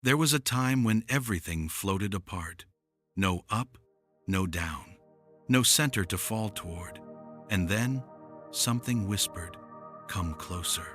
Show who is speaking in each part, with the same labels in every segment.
Speaker 1: There was a time when everything floated apart. No up, no down, no center to fall toward. And then something whispered, "Come closer."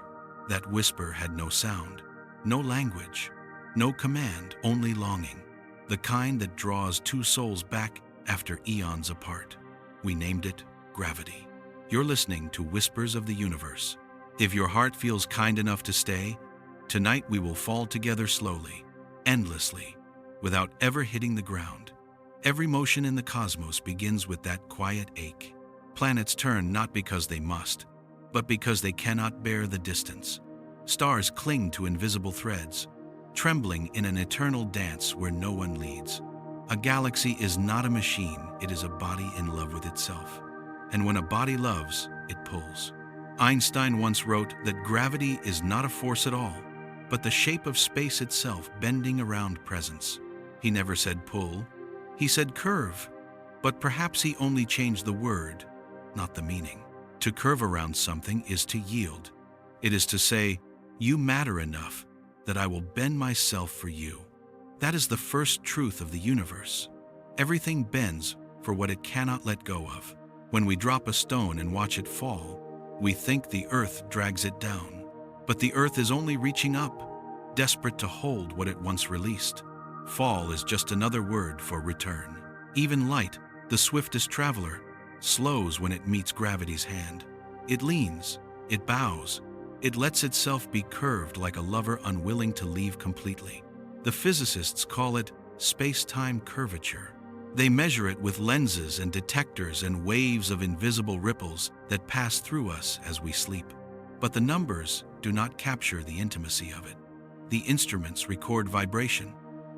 Speaker 1: That whisper had no sound, no language, no command, only longing. The kind that draws two souls back after eons apart. We named it gravity. You're listening to Whispers of the Universe. If your heart feels kind enough to stay, tonight we will fall together slowly, endlessly, without ever hitting the ground. Every motion in the cosmos begins with that quiet ache. Planets turn not because they must, but because they cannot bear the distance. Stars cling to invisible threads, trembling in an eternal dance where no one leads. A galaxy is not a machine, it is a body in love with itself. And when a body loves, it pulls. Einstein once wrote that gravity is not a force at all, but the shape of space itself bending around presence. He never said pull, he said curve, but perhaps he only changed the word, not the meaning. To curve around something is to yield. It is to say, you matter enough that I will bend myself for you. That is the first truth of the universe. Everything bends for what it cannot let go of. When we drop a stone and watch it fall, we think the earth drags it down. But the earth is only reaching up, desperate to hold what it once released. Fall is just another word for return. Even light, the swiftest traveler, slows when it meets gravity's hand. It leans, it bows, it lets itself be curved like a lover unwilling to leave completely. The physicists call it space-time curvature. They measure it with lenses and detectors and waves of invisible ripples that pass through us as we sleep. But the numbers do not capture the intimacy of it. The instruments record vibration.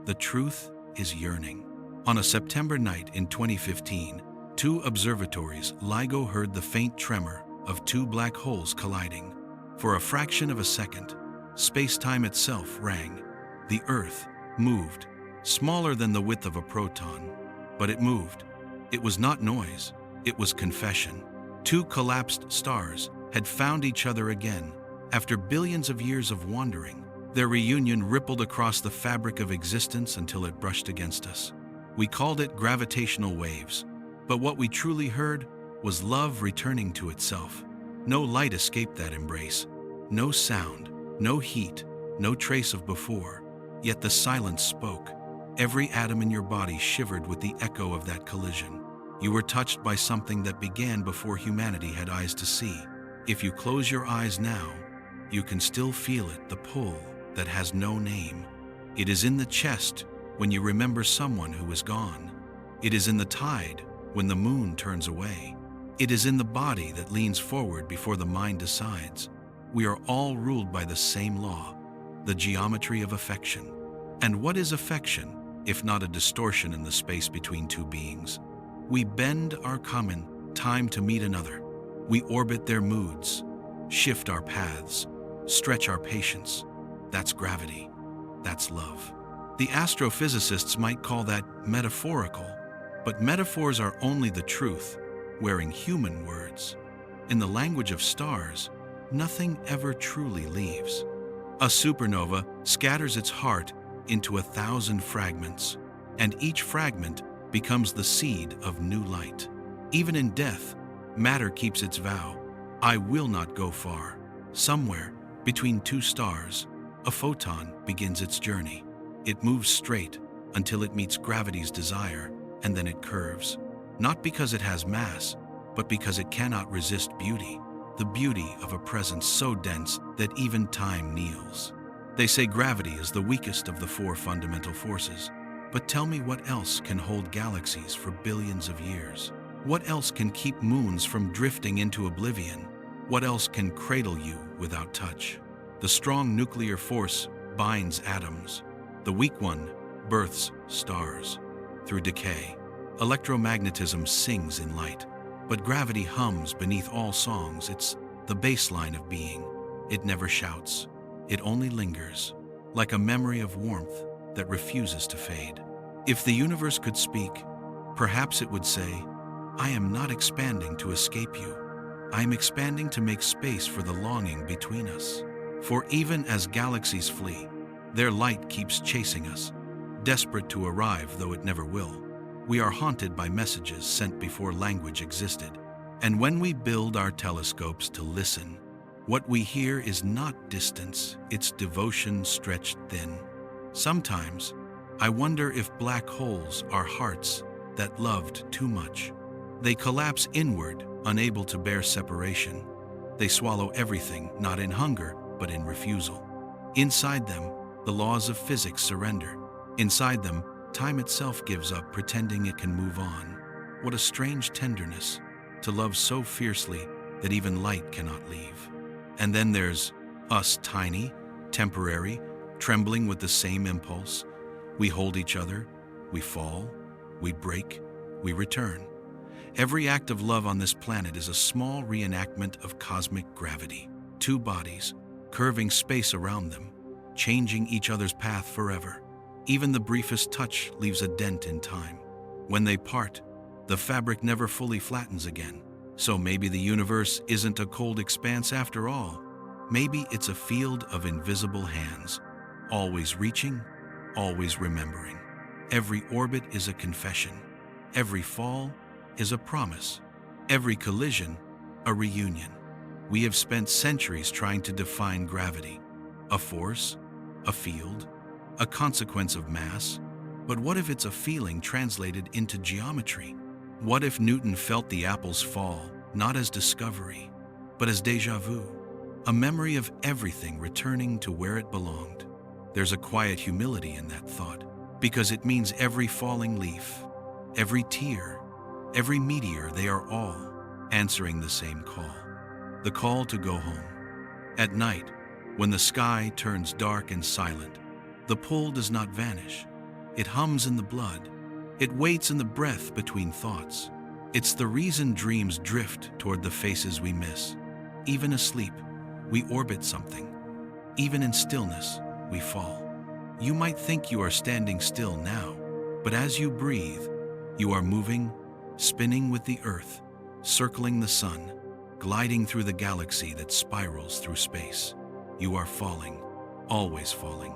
Speaker 1: The truth is yearning. On a September night in 2015, two observatories LIGO heard the faint tremor of two black holes colliding. For a fraction of a second, space-time itself rang. The Earth moved, smaller than the width of a proton, but it moved. It was not noise, it was confession. Two collapsed stars had found each other again. After billions of years of wandering, their reunion rippled across the fabric of existence until it brushed against us. We called it gravitational waves, but what we truly heard was love returning to itself. No light escaped that embrace, no sound, no heat, no trace of before, yet the silence spoke. Every atom in your body shivered with the echo of that collision. You were touched by something that began before humanity had eyes to see. If you close your eyes now, you can still feel it, the pull that has no name. It is in the chest when you remember someone who is gone. It is in the tide when the moon turns away. It is in the body that leans forward before the mind decides. We are all ruled by the same law, the geometry of affection. And what is affection, if not a distortion in the space between two beings? We bend our common time to meet another. We orbit their moods, shift our paths, stretch our patience. That's gravity. That's love. The astrophysicists might call that metaphorical, but metaphors are only the truth, wearing human words. In the language of stars, nothing ever truly leaves. A supernova scatters its heart into 1,000 fragments, and each fragment becomes the seed of new light. Even in death, matter keeps its vow. I will not go far. Somewhere between two stars, a photon begins its journey. It moves straight until it meets gravity's desire, and then it curves. Not because it has mass, but because it cannot resist beauty. The beauty of a presence so dense that even time kneels. They say gravity is the weakest of the four fundamental forces. But tell me what else can hold galaxies for billions of years? What else can keep moons from drifting into oblivion? What else can cradle you without touch? The strong nuclear force binds atoms. The weak one births stars. Through decay, electromagnetism sings in light. But gravity hums beneath all songs. It's the baseline of being. It never shouts. It only lingers, like a memory of warmth that refuses to fade. If the universe could speak, perhaps it would say, I am not expanding to escape you. I am expanding to make space for the longing between us. For even as galaxies flee, Their light keeps chasing us, desperate to arrive though it never will. We are haunted by messages sent before language existed. And when we build our telescopes to listen, what we hear is not distance, it's devotion stretched thin. Sometimes, I wonder if black holes are hearts that loved too much. They collapse inward, unable to bear separation. They swallow everything, not in hunger, but in refusal. Inside them, the laws of physics surrender. Inside them, time itself gives up, pretending it can move on. What a strange tenderness, to love so fiercely that even light cannot leave. And then there's us, tiny, temporary, trembling with the same impulse. We hold each other, we fall, we break, we return. Every act of love on this planet is a small reenactment of cosmic gravity. Two bodies, curving space around them, changing each other's path forever. Even the briefest touch leaves a dent in time. When they part, the fabric never fully flattens again. So maybe the universe isn't a cold expanse after all. Maybe it's a field of invisible hands, always reaching, always remembering. Every orbit is a confession. Every fall is a promise. Every collision, a reunion. We have spent centuries trying to define gravity. A force, a field, a consequence of mass. But what if it's a feeling translated into geometry? What if Newton felt the apple's fall, not as discovery, but as déjà vu? A memory of everything returning to where it belonged. There's a quiet humility in that thought, because it means every falling leaf, every tear, every meteor, they are all answering the same call. The call to go home. At night, when the sky turns dark and silent, the pull does not vanish. It hums in the blood. It waits in the breath between thoughts. It's the reason dreams drift toward the faces we miss. Even asleep, we orbit something. Even in stillness, we fall. You might think you are standing still now, but as you breathe, you are moving, spinning with the earth, circling the sun, gliding through the galaxy that spirals through space. You are falling, always falling.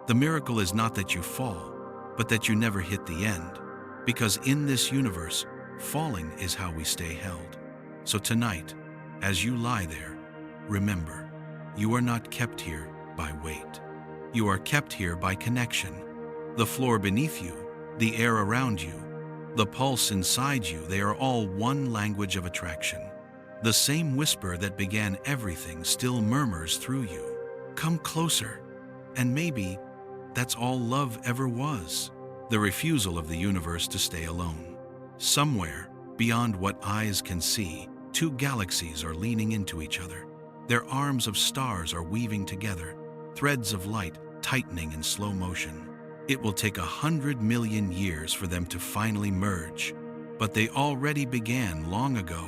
Speaker 1: The miracle is not that you fall, but that you never hit the end. Because in this universe, falling is how we stay held. So tonight, as you lie there, remember, you are not kept here by weight. You are kept here by connection. The floor beneath you, the air around you, the pulse inside you, they are all one language of attraction. The same whisper that began everything still murmurs through you. Come closer, and maybe that's all love ever was. The refusal of the universe to stay alone. Somewhere, beyond what eyes can see, two galaxies are leaning into each other. Their arms of stars are weaving together, threads of light tightening in slow motion. It will take 100 million years for them to finally merge, but they already began long ago,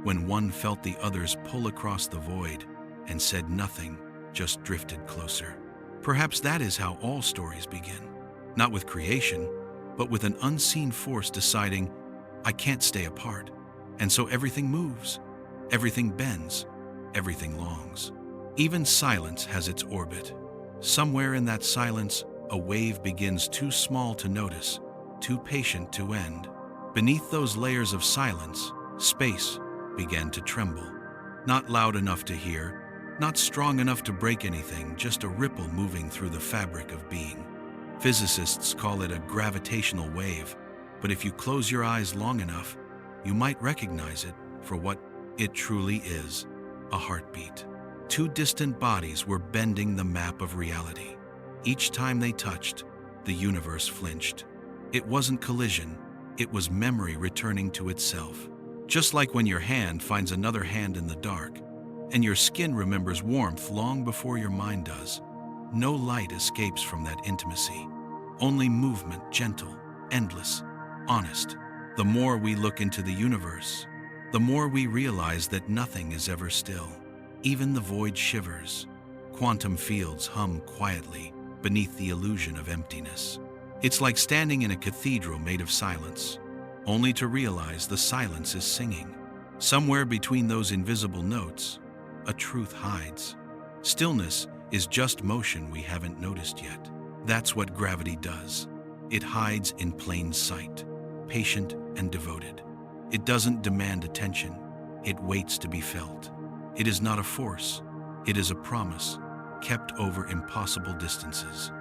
Speaker 1: when one felt the other's pull across the void and said nothing, just drifted closer. Perhaps that is how all stories begin. Not with creation, but with an unseen force deciding, I can't stay apart. And so everything moves, everything bends, everything longs. Even silence has its orbit. Somewhere in that silence, a wave begins too small to notice, too patient to end. Beneath those layers of silence, space began to tremble. Not loud enough to hear, not strong enough to break anything, just a ripple moving through the fabric of being. Physicists call it a gravitational wave, but if you close your eyes long enough, you might recognize it for what it truly is, a heartbeat. Two distant bodies were bending the map of reality. Each time they touched, the universe flinched. It wasn't collision, it was memory returning to itself. Just like when your hand finds another hand in the dark, and your skin remembers warmth long before your mind does. No light escapes from that intimacy. Only movement, gentle, endless, honest. The more we look into the universe, the more we realize that nothing is ever still. Even the void shivers. Quantum fields hum quietly beneath the illusion of emptiness. It's like standing in a cathedral made of silence, only to realize the silence is singing. Somewhere between those invisible notes, a truth hides. Stillness is just motion we haven't noticed yet. That's what gravity does. It hides in plain sight, patient and devoted. It doesn't demand attention. It waits to be felt. It is not a force. It is a promise, kept over impossible distances.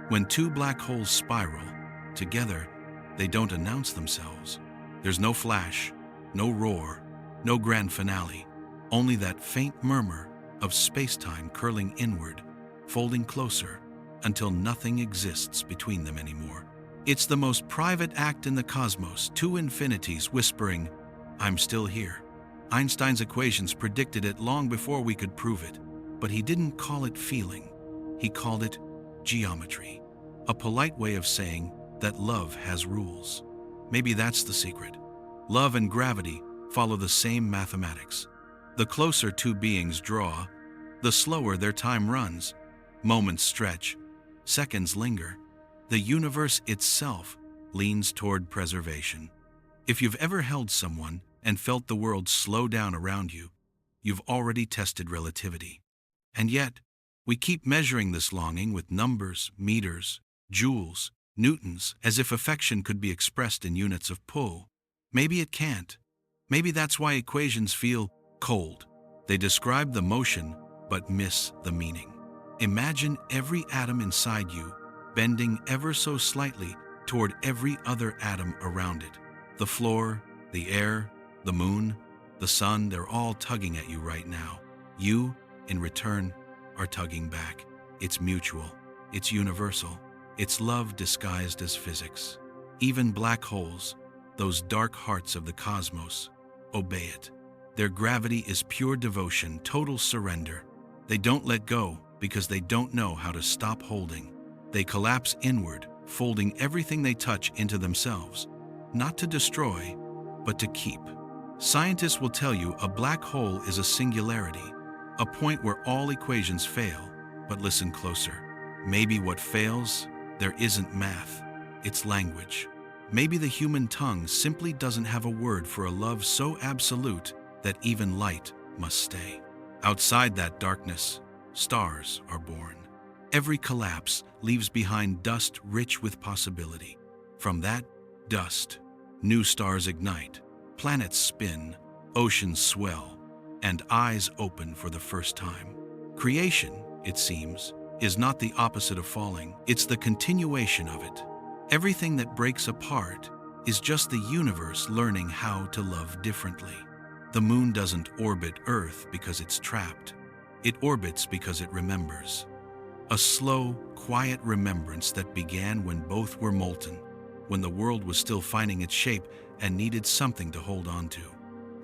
Speaker 1: When two black holes spiral together, they don't announce themselves. There's no flash, no roar, no grand finale, only that faint murmur of space-time curling inward, folding closer, until nothing exists between them anymore. It's the most private act in the cosmos, two infinities whispering, "I'm still here." Einstein's equations predicted it long before we could prove it, but he didn't call it feeling. He called it geometry, a polite way of saying that love has rules. Maybe that's the secret. Love and gravity follow the same mathematics. The closer two beings draw, the slower their time runs. Moments stretch, seconds linger. The universe itself leans toward preservation. If you've ever held someone and felt the world slow down around you, you've already tested relativity. And yet, we keep measuring this longing with numbers, meters, joules, newtons, as if affection could be expressed in units of pull. Maybe it can't. Maybe that's why equations feel cold. They describe the motion, but miss the meaning. Imagine every atom inside you bending ever so slightly toward every other atom around it. The floor, the air, the moon, the sun, they're all tugging at you right now. You, in return, are tugging back. It's mutual. It's universal. It's love disguised as physics. Even black holes, those dark hearts of the cosmos, obey it. Their gravity is pure devotion, total surrender. They don't let go because they don't know how to stop holding. They collapse inward, folding everything they touch into themselves, not to destroy, but to keep. Scientists will tell you a black hole is a singularity, a point where all equations fail. But listen closer. Maybe what fails, there isn't math, it's language. Maybe the human tongue simply doesn't have a word for a love so absolute that even light must stay. Outside that darkness, stars are born. Every collapse leaves behind dust rich with possibility. From that dust, new stars ignite, planets spin, oceans swell, and eyes open for the first time. Creation, it seems, is not the opposite of falling, it's the continuation of it. Everything that breaks apart is just the universe learning how to love differently. The moon doesn't orbit Earth because it's trapped. It orbits because it remembers. A slow, quiet remembrance that began when both were molten, when the world was still finding its shape and needed something to hold on to.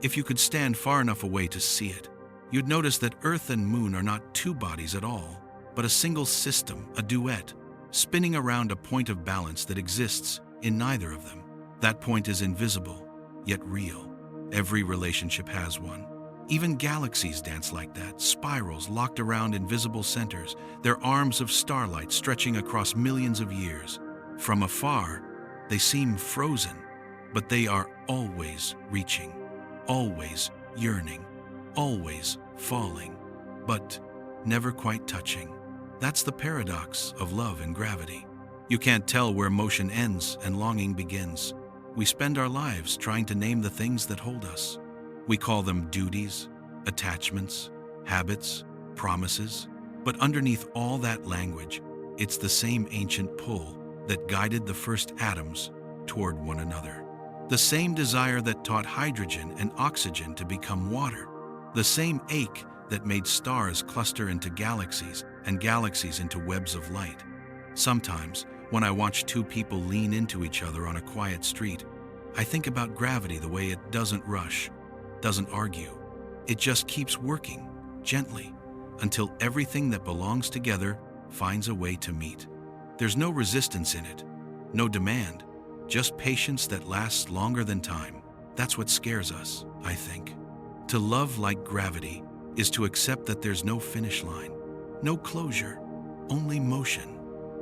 Speaker 1: If you could stand far enough away to see it, you'd notice that Earth and Moon are not two bodies at all, but a single system, a duet, spinning around a point of balance that exists in neither of them. That point is invisible, yet real. Every relationship has one. Even galaxies dance like that, spirals locked around invisible centers, their arms of starlight stretching across millions of years. From afar, they seem frozen, but they are always reaching, always yearning, always falling, but never quite touching. That's the paradox of love and gravity. You can't tell where motion ends and longing begins. We spend our lives trying to name the things that hold us. We call them duties, attachments, habits, promises. But underneath all that language, it's the same ancient pull that guided the first atoms toward one another. The same desire that taught hydrogen and oxygen to become water. The same ache that made stars cluster into galaxies and galaxies into webs of light. Sometimes, when I watch two people lean into each other on a quiet street, I think about gravity the way it doesn't rush, doesn't argue. It just keeps working, gently, until everything that belongs together finds a way to meet. There's no resistance in it, no demand, just patience that lasts longer than time. That's what scares us, I think. To love like gravity is to accept that there's no finish line, no closure, only motion,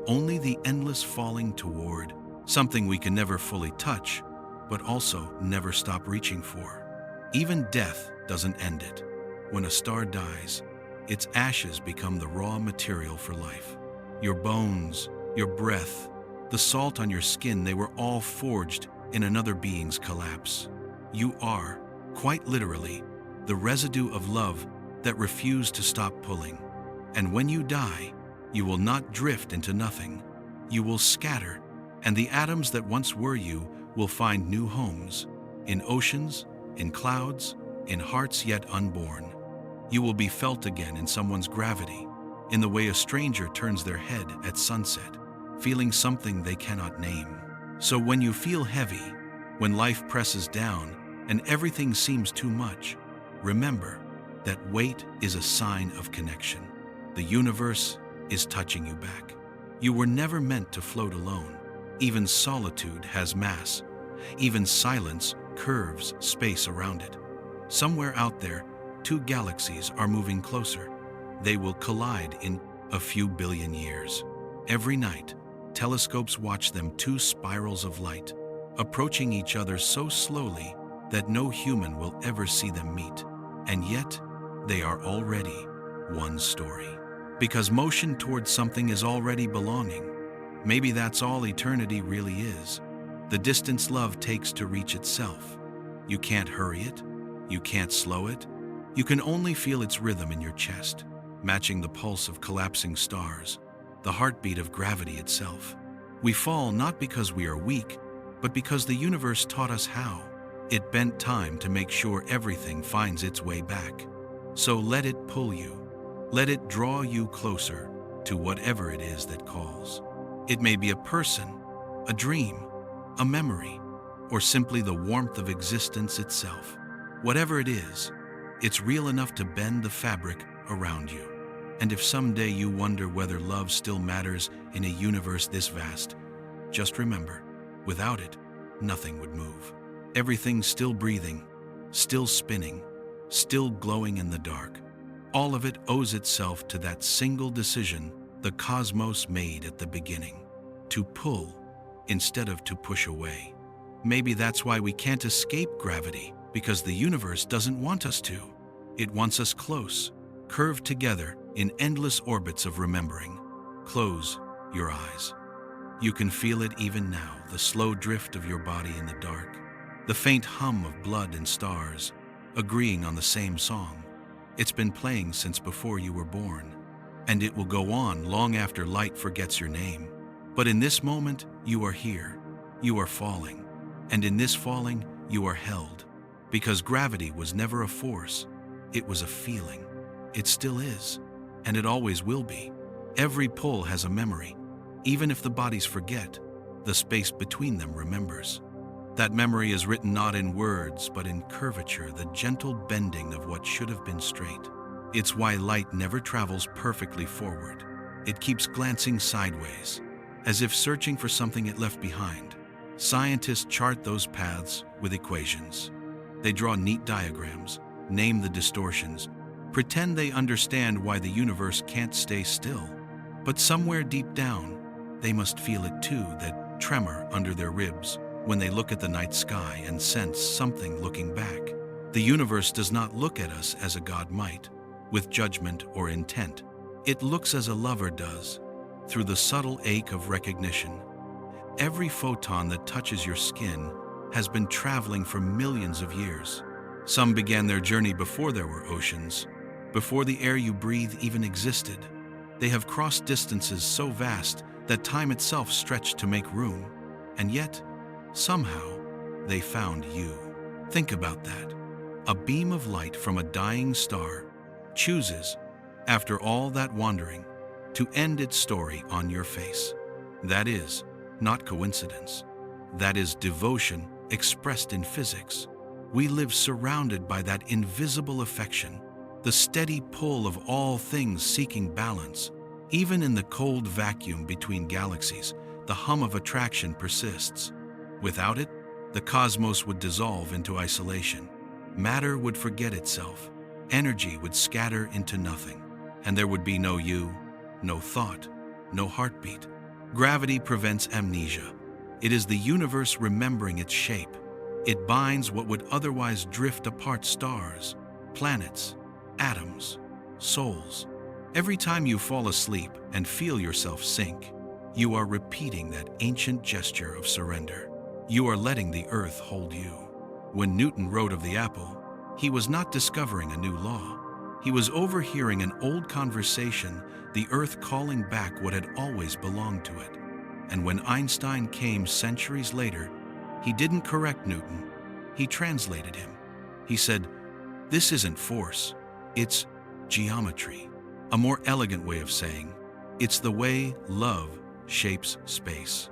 Speaker 1: only the endless falling toward something we can never fully touch, but also never stop reaching for. Even death doesn't end it. When a star dies, its ashes become the raw material for life. Your bones, your breath, the salt on your skin, they were all forged in another being's collapse. You are, quite literally, the residue of love that refused to stop pulling. And when you die, you will not drift into nothing. You will scatter, and the atoms that once were you will find new homes, in oceans, in clouds, in hearts yet unborn. You will be felt again in someone's gravity, in the way a stranger turns their head at sunset, feeling something they cannot name. So when you feel heavy, when life presses down and everything seems too much, remember that weight is a sign of connection. The universe is touching you back. You were never meant to float alone. Even solitude has mass. Even silence curves space around it. Somewhere out there, two galaxies are moving closer. They will collide in a few billion years. Every night, telescopes watch them, two spirals of light, approaching each other so slowly that no human will ever see them meet. And yet, they are already one story. Because motion towards something is already belonging. Maybe that's all eternity really is. The distance love takes to reach itself. You can't hurry it. You can't slow it. You can only feel its rhythm in your chest, matching the pulse of collapsing stars, the heartbeat of gravity itself. We fall not because we are weak, but because the universe taught us how. It bent time to make sure everything finds its way back. So let it pull you. Let it draw you closer to whatever it is that calls. It may be a person, a dream, a memory, or simply the warmth of existence itself. Whatever it is, it's real enough to bend the fabric around you. And if someday you wonder whether love still matters in a universe this vast, just remember, without it, nothing would move. Everything still breathing, still spinning, still glowing in the dark. All of it owes itself to that single decision the cosmos made at the beginning, to pull instead of to push away. Maybe that's why we can't escape gravity, because the universe doesn't want us to. It wants us close, curved together in endless orbits of remembering. Close your eyes. You can feel it even now, the slow drift of your body in the dark, the faint hum of blood and stars, agreeing on the same song. It's been playing since before you were born, and it will go on long after light forgets your name. But in this moment, you are here, you are falling, and in this falling, you are held. Because gravity was never a force, it was a feeling. It still is, and it always will be. Every pull has a memory. Even if the bodies forget, the space between them remembers. That memory is written not in words, but in curvature, the gentle bending of what should have been straight. It's why light never travels perfectly forward. It keeps glancing sideways, as if searching for something it left behind. Scientists chart those paths with equations. They draw neat diagrams, name the distortions, pretend they understand why the universe can't stay still. But somewhere deep down, they must feel it too, that tremor under their ribs, when they look at the night sky and sense something looking back. The universe does not look at us as a god might, with judgment or intent. It looks as a lover does, through the subtle ache of recognition. Every photon that touches your skin has been traveling for millions of years. Some began their journey before there were oceans, before the air you breathe even existed. They have crossed distances so vast that time itself stretched to make room. And yet, somehow, they found you. Think about that. A beam of light from a dying star chooses, after all that wandering, to end its story on your face. That is not coincidence. That is devotion expressed in physics. We live surrounded by that invisible affection, the steady pull of all things seeking balance. Even in the cold vacuum between galaxies, the hum of attraction persists. Without it, the cosmos would dissolve into isolation. Matter would forget itself. Energy would scatter into nothing. And there would be no you, no thought, no heartbeat. Gravity prevents amnesia. It is the universe remembering its shape. It binds what would otherwise drift apart: stars, planets, atoms, souls. Every time you fall asleep and feel yourself sink, You are repeating that ancient gesture of surrender. You are letting the earth hold you. When Newton wrote of the apple, he was not discovering a new law. He was overhearing an old conversation, the earth calling back what had always belonged to it. And when Einstein came centuries later, he didn't correct Newton, he translated him. He said, "This isn't force, it's geometry." A more elegant way of saying, it's the way love shapes space.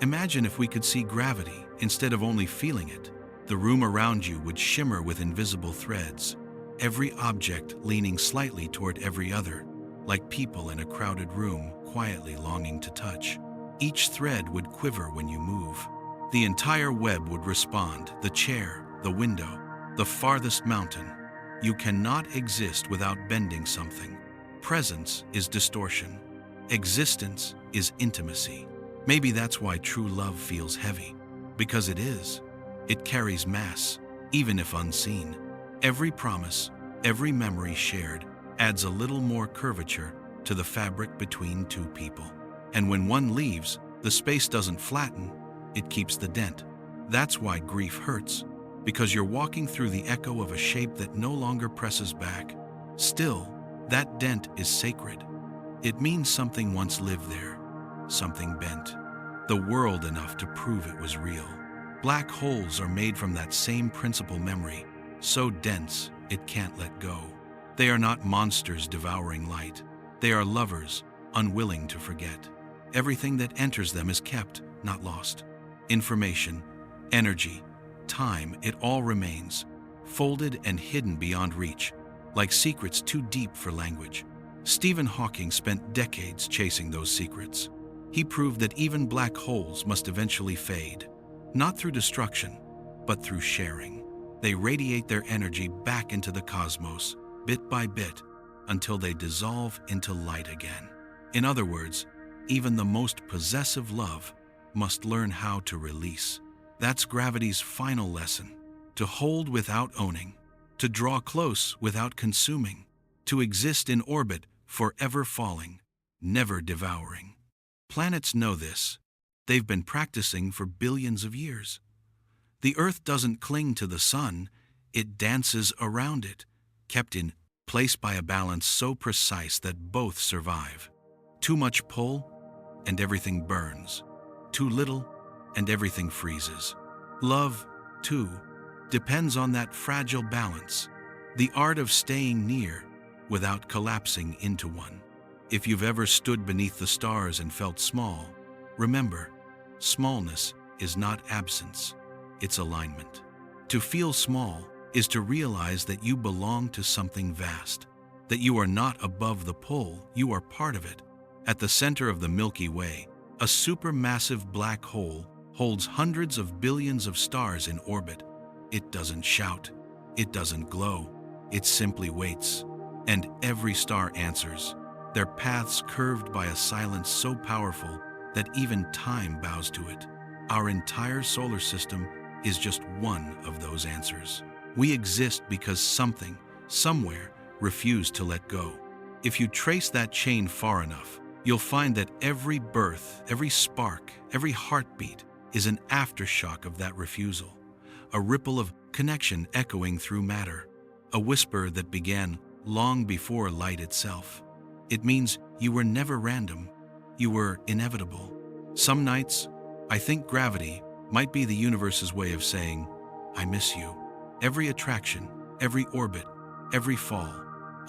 Speaker 1: Imagine if we could see gravity instead of only feeling it. The room around you would shimmer with invisible threads, every object leaning slightly toward every other, like people in a crowded room quietly longing to touch. Each thread would quiver when you move. The entire web would respond, the chair, the window, the farthest mountain. You cannot exist without bending something. Presence is distortion. Existence is intimacy. Maybe that's why true love feels heavy, because it is. It carries mass, even if unseen. Every promise, every memory shared adds a little more curvature to the fabric between two people. And when one leaves, the space doesn't flatten, it keeps the dent. That's why grief hurts, because you're walking through the echo of a shape that no longer presses back. Still, that dent is sacred. It means something once lived there, something bent, the world enough to prove it was real. Black holes are made from that same principal memory, so dense it can't let go. They are not monsters devouring light. They are lovers, unwilling to forget. Everything that enters them is kept, not lost. Information, energy, time, it all remains, folded and hidden beyond reach, like secrets too deep for language. Stephen Hawking spent decades chasing those secrets. He proved that even black holes must eventually fade, not through destruction, but through sharing. They radiate their energy back into the cosmos, bit by bit, until they dissolve into light again. In other words, even the most possessive love must learn how to release. That's gravity's final lesson: to hold without owning, to draw close without consuming, to exist in orbit, forever falling, never devouring. Planets know this. They've been practicing for billions of years. The Earth doesn't cling to the sun, it dances around it, kept in place by a balance so precise that both survive. Too much pull, and everything burns. Too little, and everything freezes. Love, too, depends on that fragile balance, the art of staying near without collapsing into one. If you've ever stood beneath the stars and felt small, remember, smallness is not absence, it's alignment. To feel small is to realize that you belong to something vast, that you are not above the pull, you are part of it. At the center of the Milky Way, a supermassive black hole holds hundreds of billions of stars in orbit. It doesn't shout, it doesn't glow, it simply waits. And every star answers, their paths curved by a silence so powerful that even time bows to it. Our entire solar system is just one of those answers. We exist because something, somewhere, refused to let go. If you trace that chain far enough, you'll find that every birth, every spark, every heartbeat is an aftershock of that refusal, a ripple of connection echoing through matter, a whisper that began long before light itself. It means you were never random, you were inevitable. Some nights, I think gravity might be the universe's way of saying, I miss you. Every attraction, every orbit, every fall,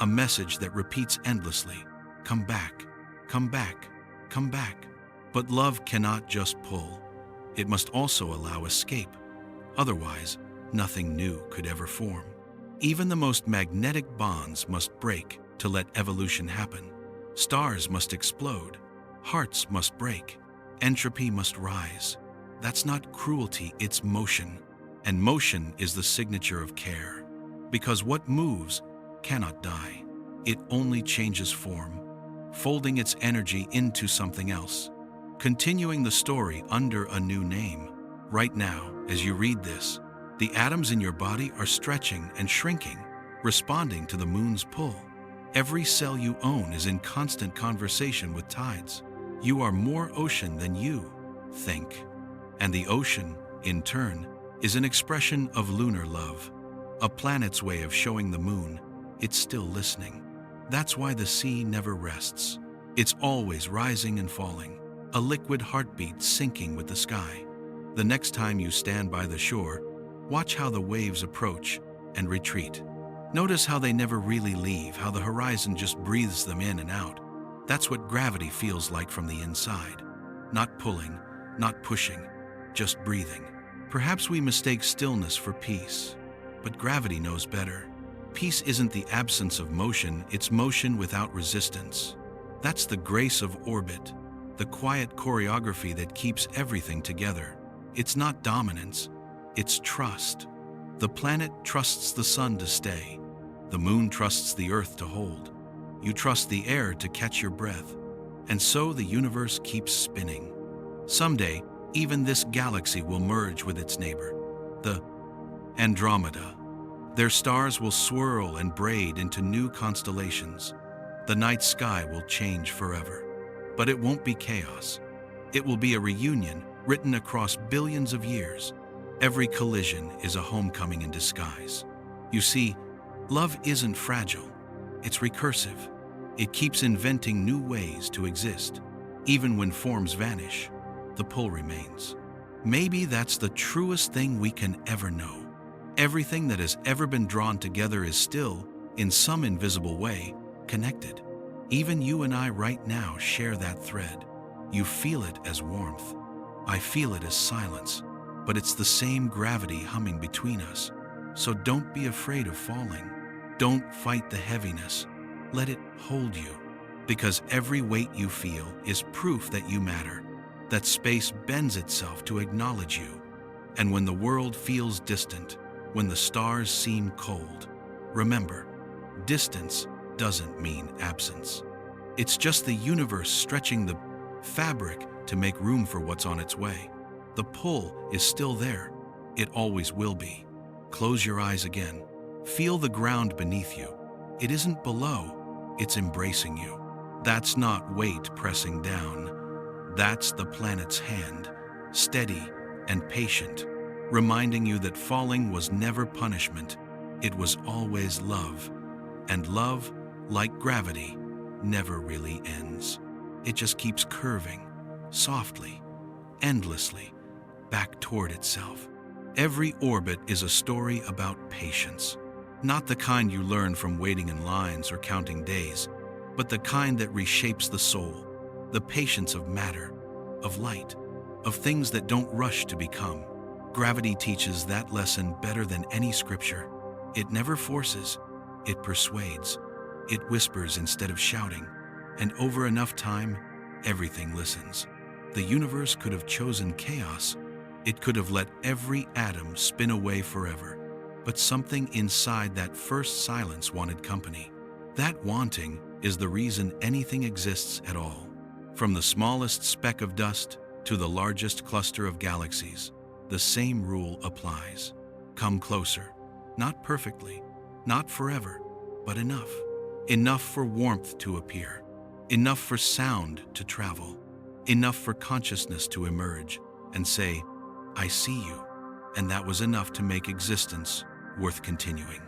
Speaker 1: a message that repeats endlessly, come back, come back, come back. But love cannot just pull. It must also allow escape. Otherwise, nothing new could ever form. Even the most magnetic bonds must break to let evolution happen. Stars must explode. Hearts must break. Entropy must rise. That's not cruelty, it's motion. And motion is the signature of care. Because what moves cannot die. It only changes form, folding its energy into something else, continuing the story under a new name. Right now, as you read this, the atoms in your body are stretching and shrinking, responding to the moon's pull. Every cell you own is in constant conversation with tides. You are more ocean than you think. And the ocean, in turn, is an expression of lunar love, a planet's way of showing the moon it's still listening. That's why the sea never rests. It's always rising and falling, a liquid heartbeat syncing with the sky. The next time you stand by the shore, watch how the waves approach and retreat. Notice how they never really leave, how the horizon just breathes them in and out. That's what gravity feels like from the inside. Not pulling, not pushing, just breathing. Perhaps we mistake stillness for peace, but gravity knows better. Peace isn't the absence of motion, it's motion without resistance. That's the grace of orbit, the quiet choreography that keeps everything together. It's not dominance, it's trust. The planet trusts the sun to stay. The moon trusts the earth to hold. You trust the air to catch your breath. And so the universe keeps spinning. Someday, even this galaxy will merge with its neighbor, the Andromeda. Their stars will swirl and braid into new constellations. The night sky will change forever. But it won't be chaos. It will be a reunion written across billions of years. Every collision is a homecoming in disguise. You see, love isn't fragile. It's recursive. It keeps inventing new ways to exist. Even when forms vanish, the pull remains. Maybe that's the truest thing we can ever know. Everything that has ever been drawn together is still, in some invisible way, connected. Even you and I right now share that thread. You feel it as warmth. I feel it as silence. But it's the same gravity humming between us. So don't be afraid of falling. Don't fight the heaviness. Let it hold you. Because every weight you feel is proof that you matter, that space bends itself to acknowledge you. And when the world feels distant, when the stars seem cold, remember, distance doesn't mean absence. It's just the universe stretching the fabric to make room for what's on its way. The pull is still there. It always will be. Close your eyes again. Feel the ground beneath you. It isn't below, it's embracing you. That's not weight pressing down. That's the planet's hand, steady and patient, reminding you that falling was never punishment. It was always love. And love, like gravity, never really ends. It just keeps curving, softly, endlessly, back toward itself. Every orbit is a story about patience. Not the kind you learn from waiting in lines or counting days, but the kind that reshapes the soul, the patience of matter, of light, of things that don't rush to become. Gravity teaches that lesson better than any scripture. It never forces, it persuades. It whispers instead of shouting, and over enough time, everything listens. The universe could have chosen chaos. It could have let every atom spin away forever. But something inside that first silence wanted company. That wanting is the reason anything exists at all. From the smallest speck of dust to the largest cluster of galaxies, the same rule applies. Come closer. Not perfectly, not forever, but enough. Enough for warmth to appear. Enough for sound to travel. Enough for consciousness to emerge and say, I see you. And that was enough to make existence worth continuing.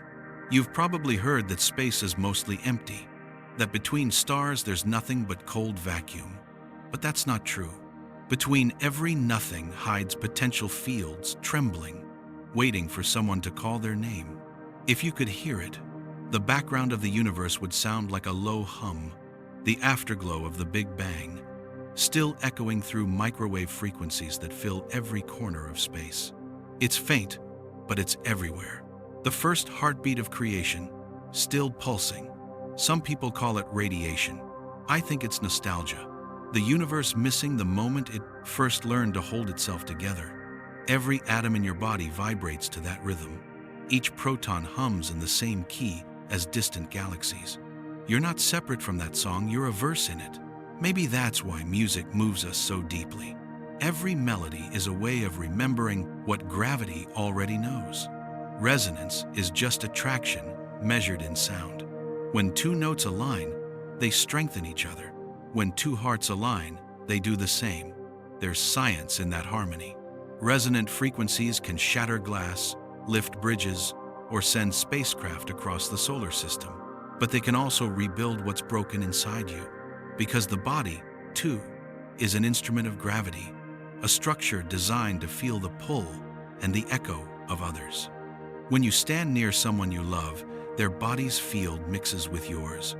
Speaker 1: You've probably heard that space is mostly empty, that between stars there's nothing but cold vacuum. But that's not true. Between every nothing hides potential fields trembling, waiting for someone to call their name. If you could hear it, the background of the universe would sound like a low hum, the afterglow of the Big Bang, still echoing through microwave frequencies that fill every corner of space. It's faint, but it's everywhere. The first heartbeat of creation, still pulsing. Some people call it radiation. I think it's nostalgia. The universe missing the moment it first learned to hold itself together. Every atom in your body vibrates to that rhythm. Each proton hums in the same key as distant galaxies. You're not separate from that song, you're a verse in it. Maybe that's why music moves us so deeply. Every melody is a way of remembering what gravity already knows. Resonance is just attraction measured in sound. When two notes align, they strengthen each other. When two hearts align, they do the same. There's science in that harmony. Resonant frequencies can shatter glass, lift bridges, or send spacecraft across the solar system. But they can also rebuild what's broken inside you, because the body, too, is an instrument of gravity, a structure designed to feel the pull and the echo of others. When you stand near someone you love, their body's field mixes with yours.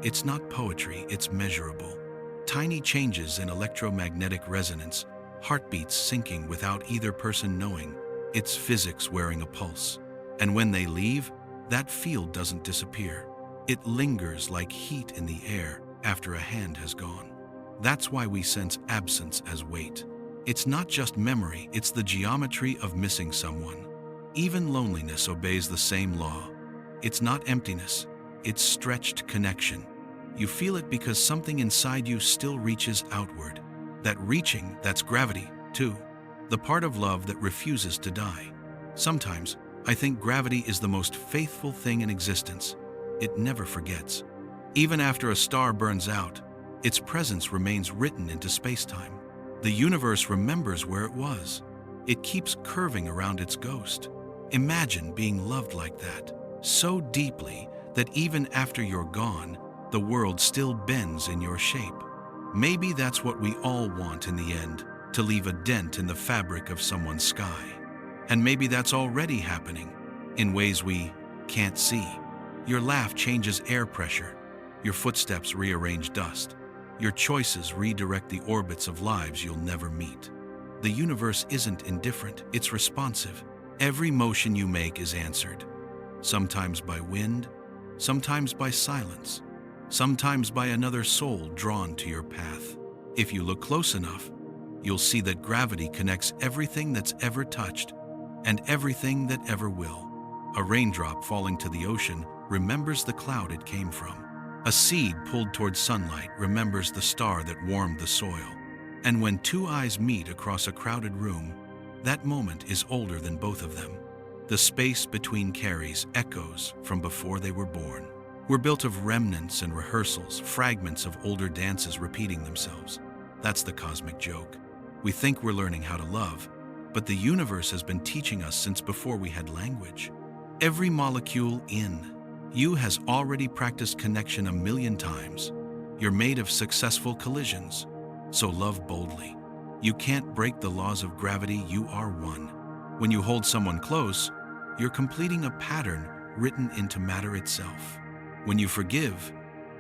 Speaker 1: It's not poetry, it's measurable. Tiny changes in electromagnetic resonance, heartbeats syncing without either person knowing. It's physics wearing a pulse. And when they leave, that field doesn't disappear. It lingers like heat in the air after a hand has gone. That's why we sense absence as weight. It's not just memory, it's the geometry of missing someone. Even loneliness obeys the same law. It's not emptiness, it's stretched connection. You feel it because something inside you still reaches outward. That reaching, that's gravity, too. The part of love that refuses to die. Sometimes, I think gravity is the most faithful thing in existence. It never forgets. Even after a star burns out, its presence remains written into space-time. The universe remembers where it was. It keeps curving around its ghost. Imagine being loved like that, so deeply that even after you're gone, the world still bends in your shape. Maybe that's what we all want in the end, to leave a dent in the fabric of someone's sky. And maybe that's already happening, in ways we can't see. Your laugh changes air pressure. Your footsteps rearrange dust. Your choices redirect the orbits of lives you'll never meet. The universe isn't indifferent, it's responsive. Every motion you make is answered. Sometimes by wind, sometimes by silence, sometimes by another soul drawn to your path. If you look close enough, you'll see that gravity connects everything that's ever touched and everything that ever will. A raindrop falling to the ocean remembers the cloud it came from. A seed pulled towards sunlight remembers the star that warmed the soil. And when two eyes meet across a crowded room, that moment is older than both of them. The space between carries echoes from before they were born. We're built of remnants and rehearsals, fragments of older dances repeating themselves. That's the cosmic joke. We think we're learning how to love, but the universe has been teaching us since before we had language. Every molecule in you has already practiced connection 1,000,000 times. You're made of successful collisions, so love boldly. You can't break the laws of gravity, you are one. When you hold someone close, you're completing a pattern written into matter itself. When you forgive,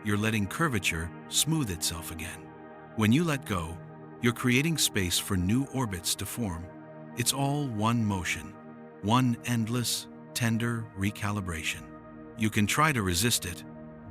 Speaker 1: you're letting curvature smooth itself again. When you let go, you're creating space for new orbits to form. It's all one motion, one endless, tender recalibration. You can try to resist it,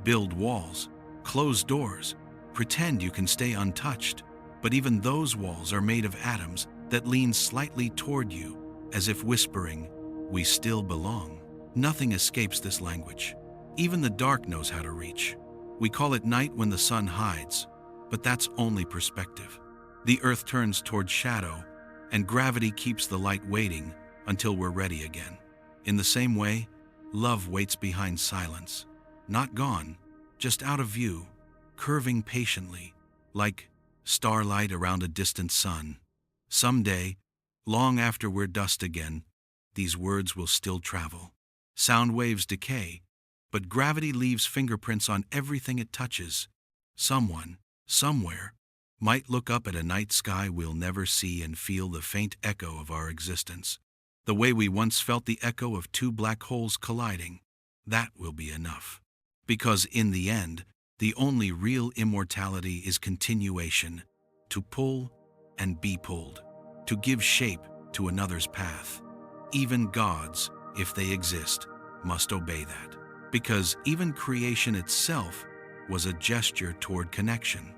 Speaker 1: build walls, close doors, pretend you can stay untouched, but even those walls are made of atoms that lean slightly toward you, as if whispering, "We still belong." Nothing escapes this language. Even the dark knows how to reach. We call it night when the sun hides, but that's only perspective. The earth turns toward shadow, and gravity keeps the light waiting until we're ready again. In the same way, love waits behind silence, not gone, just out of view, curving patiently, like starlight around a distant sun. Someday, long after we're dust again, these words will still travel. Sound waves decay, but gravity leaves fingerprints on everything it touches. Someone, somewhere, might look up at a night sky we'll never see and feel the faint echo of our existence. The way we once felt the echo of two black holes colliding. That will be enough. Because in the end, the only real immortality is continuation, to pull and be pulled, to give shape to another's path. Even gods, if they exist, must obey that. Because even creation itself was a gesture toward connection.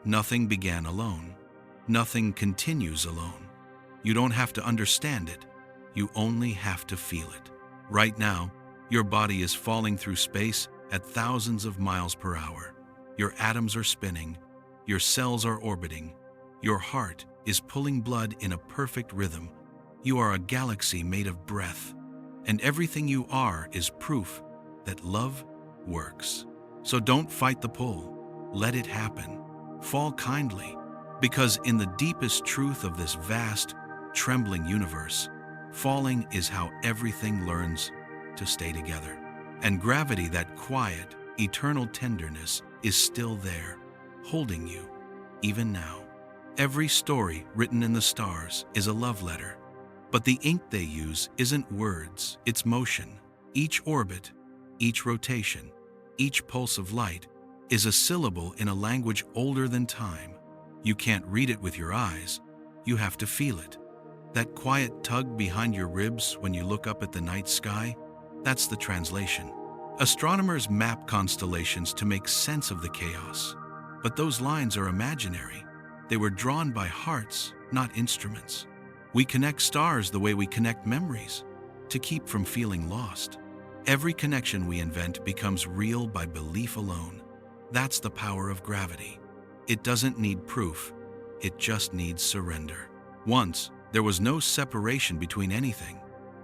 Speaker 1: Nothing began alone. Nothing continues alone. You don't have to understand it. You only have to feel it. Right now, your body is falling through space at thousands of miles per hour. Your atoms are spinning. Your cells are orbiting. Your heart is pulling blood in a perfect rhythm. You are a galaxy made of breath. And everything you are is proof that love works. So don't fight the pull. Let it happen. Fall kindly. Because in the deepest truth of this vast, trembling universe, falling is how everything learns to stay together. And gravity, that quiet, eternal tenderness, is still there, holding you, even now. Every story written in the stars is a love letter. But the ink they use isn't words, it's motion. Each orbit, each rotation, each pulse of light is a syllable in a language older than time. You can't read it with your eyes, you have to feel it. That quiet tug behind your ribs when you look up at the night sky, that's the translation. Astronomers map constellations to make sense of the chaos. But those lines are imaginary. They were drawn by hearts, not instruments. We connect stars the way we connect memories, to keep from feeling lost. Every connection we invent becomes real by belief alone. That's the power of gravity. It doesn't need proof, it just needs surrender. Once, there was no separation between anything.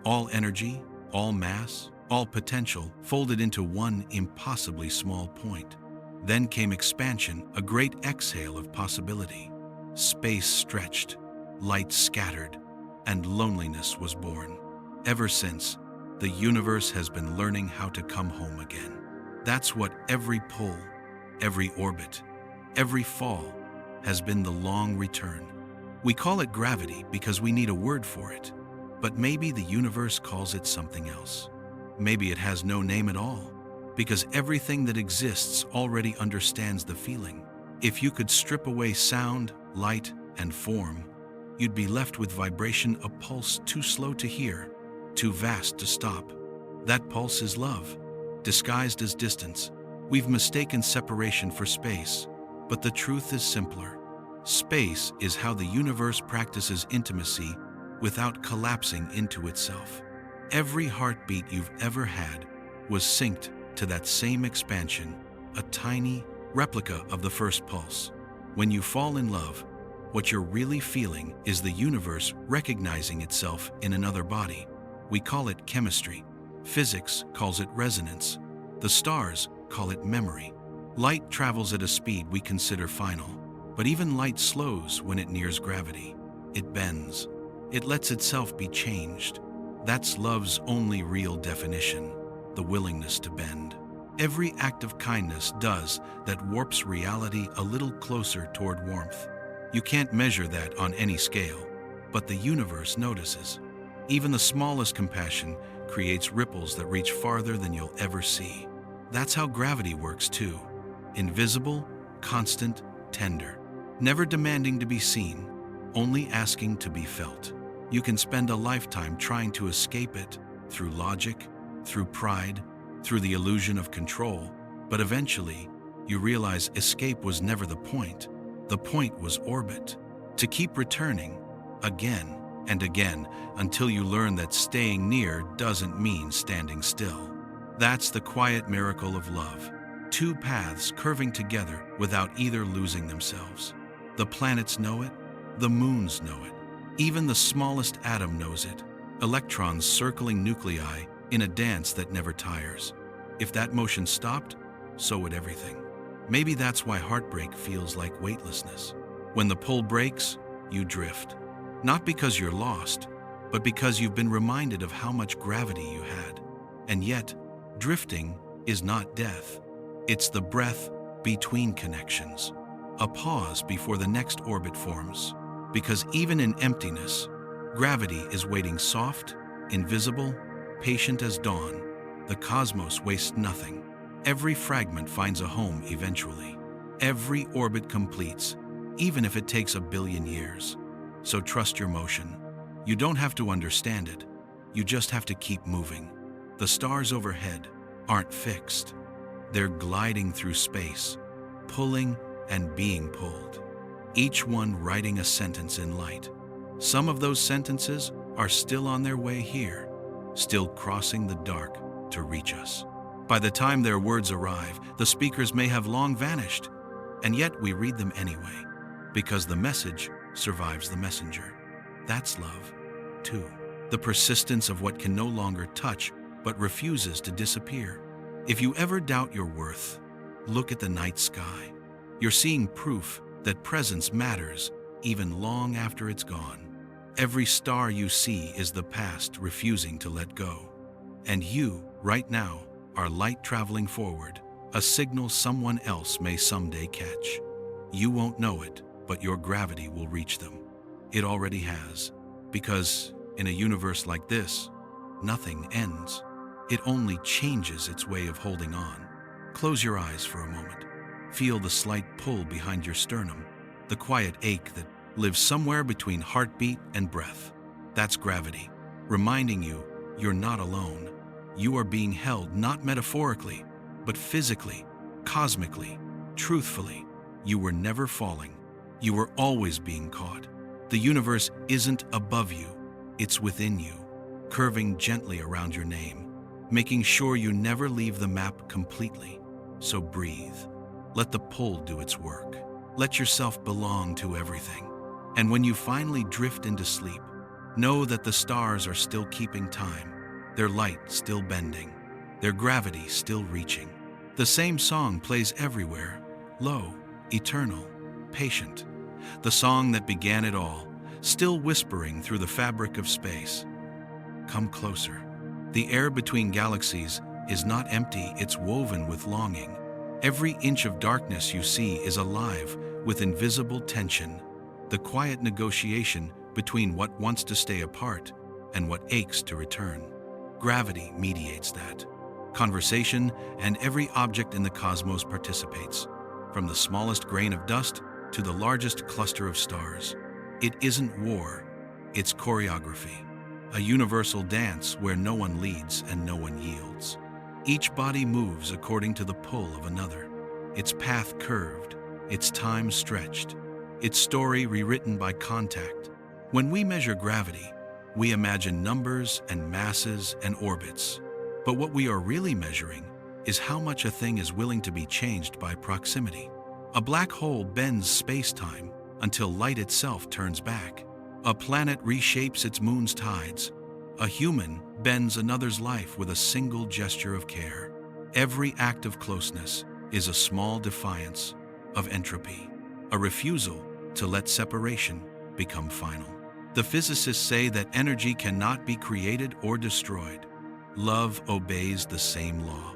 Speaker 1: All energy, all mass, all potential folded into one impossibly small point. Then came expansion, a great exhale of possibility. Space stretched, light scattered, and loneliness was born. Ever since, the universe has been learning how to come home again. That's what every pull, every orbit, every fall has been, the long return. We call it gravity because we need a word for it. But maybe the universe calls it something else. Maybe it has no name at all, because everything that exists already understands the feeling. If you could strip away sound, light, and form, you'd be left with vibration, a pulse too slow to hear, too vast to stop. That pulse is love, disguised as distance. We've mistaken separation for space, but the truth is simpler. Space is how the universe practices intimacy without collapsing into itself. Every heartbeat you've ever had was synced to that same expansion, a tiny replica of the first pulse. When you fall in love, what you're really feeling is the universe recognizing itself in another body. We call it chemistry. Physics calls it resonance. The stars call it memory. Light travels at a speed we consider final, but even light slows when it nears gravity. It bends. It lets itself be changed. That's love's only real definition, the willingness to bend. Every act of kindness does that warps reality a little closer toward warmth. You can't measure that on any scale, but the universe notices. Even the smallest compassion creates ripples that reach farther than you'll ever see. That's how gravity works too. Invisible, constant, tender. Never demanding to be seen, only asking to be felt. You can spend a lifetime trying to escape it through logic, through pride, through the illusion of control, but eventually you realize escape was never the point. The point was orbit. To keep returning again and again until you learn that staying near doesn't mean standing still. That's the quiet miracle of love. Two paths curving together without either losing themselves. The planets know it, the moons know it. Even the smallest atom knows it. Electrons circling nuclei in a dance that never tires. If that motion stopped, so would everything. Maybe that's why heartbreak feels like weightlessness. When the pull breaks, you drift. Not because you're lost, but because you've been reminded of how much gravity you had. And yet, drifting is not death. It's the breath between connections. A pause before the next orbit forms. Because even in emptiness, gravity is waiting, soft, invisible, patient as dawn. The cosmos wastes nothing. Every fragment finds a home eventually. Every orbit completes, even if it takes 1 billion years. So trust your motion. You don't have to understand it. You just have to keep moving. The stars overhead aren't fixed. They're gliding through space, pulling and being pulled. Each one writing a sentence in light. Some of those sentences are still on their way here, still crossing the dark to reach us. By the time their words arrive, the speakers may have long vanished, and yet we read them anyway, because the message survives the messenger. That's love, too. The persistence of what can no longer touch but refuses to disappear. If you ever doubt your worth, look at the night sky. You're seeing proof that presence matters even long after it's gone. Every star you see is the past refusing to let go. And you, right now, are light traveling forward, a signal someone else may someday catch. You won't know it, but your gravity will reach them. It already has, because in a universe like this, nothing ends. It only changes its way of holding on. Close your eyes for a moment. Feel the slight pull behind your sternum, the quiet ache that lives somewhere between heartbeat and breath. That's gravity, reminding you you're not alone. You are being held not metaphorically, but physically, cosmically, truthfully. You were never falling. You were always being caught. The universe isn't above you, it's within you, curving gently around your name, making sure you never leave the map completely. So breathe. Let the pull do its work. Let yourself belong to everything. And when you finally drift into sleep, know that the stars are still keeping time, their light still bending, their gravity still reaching. The same song plays everywhere, low, eternal, patient. The song that began it all, still whispering through the fabric of space. Come closer. The air between galaxies is not empty, it's woven with longing. Every inch of darkness you see is alive with invisible tension, the quiet negotiation between what wants to stay apart and what aches to return. Gravity mediates that conversation, and every object in the cosmos participates, from the smallest grain of dust to the largest cluster of stars. It isn't war, it's choreography, a universal dance where no one leads and no one yields. Each body moves according to the pull of another, its path curved, its time stretched, its story rewritten by contact. When we measure gravity, we imagine numbers and masses and orbits. But what we are really measuring is how much a thing is willing to be changed by proximity. A black hole bends space-time until light itself turns back. A planet reshapes its moon's tides. A human bends another's life with a single gesture of care. Every act of closeness is a small defiance of entropy, a refusal to let separation become final. The physicists say that energy cannot be created or destroyed. Love obeys the same law.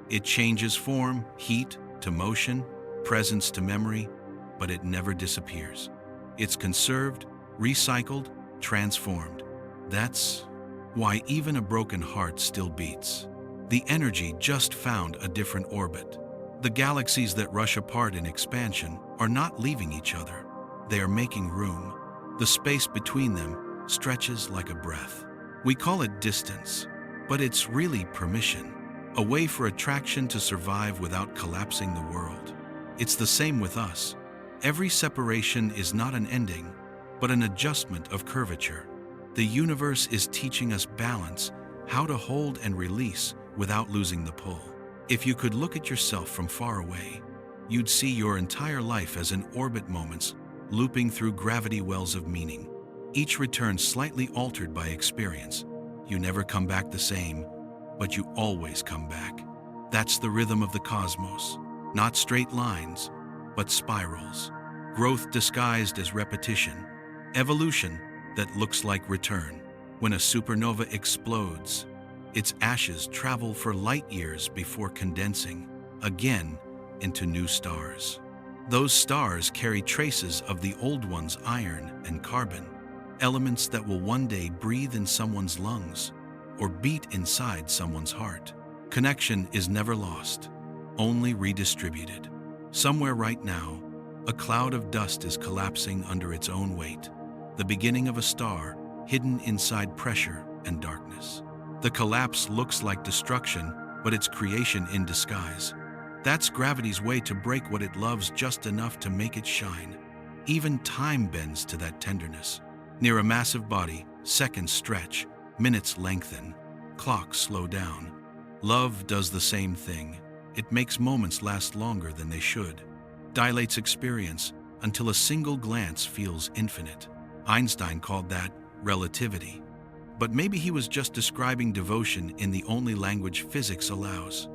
Speaker 1: It changes form, heat to motion, presence to memory, but it never disappears. It's conserved, recycled, transformed. That's why even a broken heart still beats. The energy just found a different orbit. The galaxies that rush apart in expansion are not leaving each other. They are making room. The space between them stretches like a breath. We call it distance, but it's really permission, a way for attraction to survive without collapsing the world. It's the same with us. Every separation is not an ending, but an adjustment of curvature. The universe is teaching us balance, how to hold and release without losing the pull. If you could look at yourself from far away, you'd see your entire life as an orbit moments, looping through gravity wells of meaning, each return slightly altered by experience. You never come back the same, but you always come back. That's the rhythm of the cosmos. Not straight lines, but spirals. Growth disguised as repetition. Evolution that looks like return. When a supernova explodes, its ashes travel for light years before condensing again into new stars. Those stars carry traces of the old one's iron and carbon, elements that will one day breathe in someone's lungs or beat inside someone's heart. Connection is never lost, only redistributed. Somewhere right now, a cloud of dust is collapsing under its own weight, the beginning of a star hidden inside pressure and darkness. The collapse looks like destruction, but it's creation in disguise. That's gravity's way to break what it loves just enough to make it shine. Even time bends to that tenderness. Near a massive body, seconds stretch, minutes lengthen, clocks slow down. Love does the same thing. It makes moments last longer than they should, dilates experience until a single glance feels infinite. Einstein called that relativity. But maybe he was just describing devotion in the only language physics allows.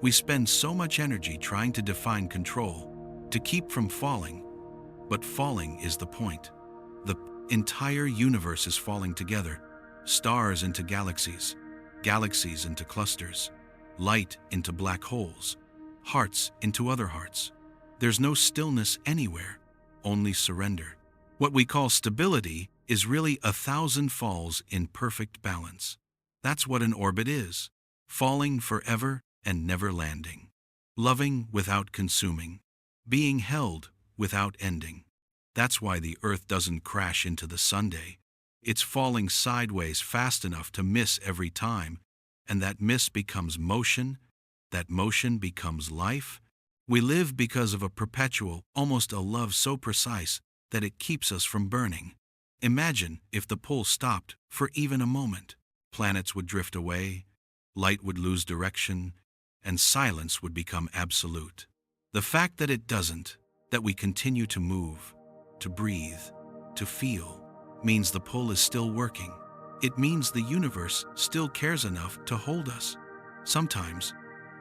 Speaker 1: We spend so much energy trying to define control, to keep from falling, But falling is the point. The entire universe is falling together. Stars into galaxies, galaxies into clusters, light into black holes, hearts into other hearts. There's no stillness anywhere, only surrender. What we call stability is really 1,000 falls in perfect balance. That's what an orbit is, falling forever and never landing. Loving without consuming, being held without ending. That's why the Earth doesn't crash into the Sunday. It's falling sideways fast enough to miss every time, and that miss becomes motion, that motion becomes life. We live because of a perpetual, almost a love so precise that it keeps us from burning. Imagine if the pull stopped for even a moment. Planets would drift away, light would lose direction, and silence would become absolute. The fact that it doesn't, that we continue to move, to breathe, to feel, means the pull is still working. It means the universe still cares enough to hold us. Sometimes,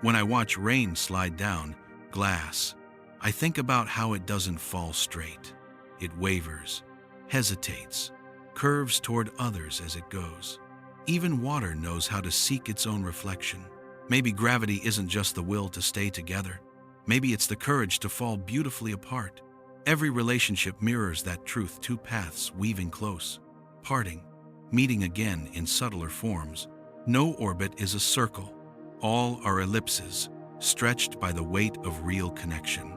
Speaker 1: when I watch rain slide down glass, I think about how it doesn't fall straight. It wavers, hesitates, curves toward others as it goes. Even water knows how to seek its own reflection. Maybe gravity isn't just the will to stay together. Maybe it's the courage to fall beautifully apart. Every relationship mirrors that truth, two paths weaving close, parting, meeting again in subtler forms. No orbit is a circle. All are ellipses, stretched by the weight of real connection.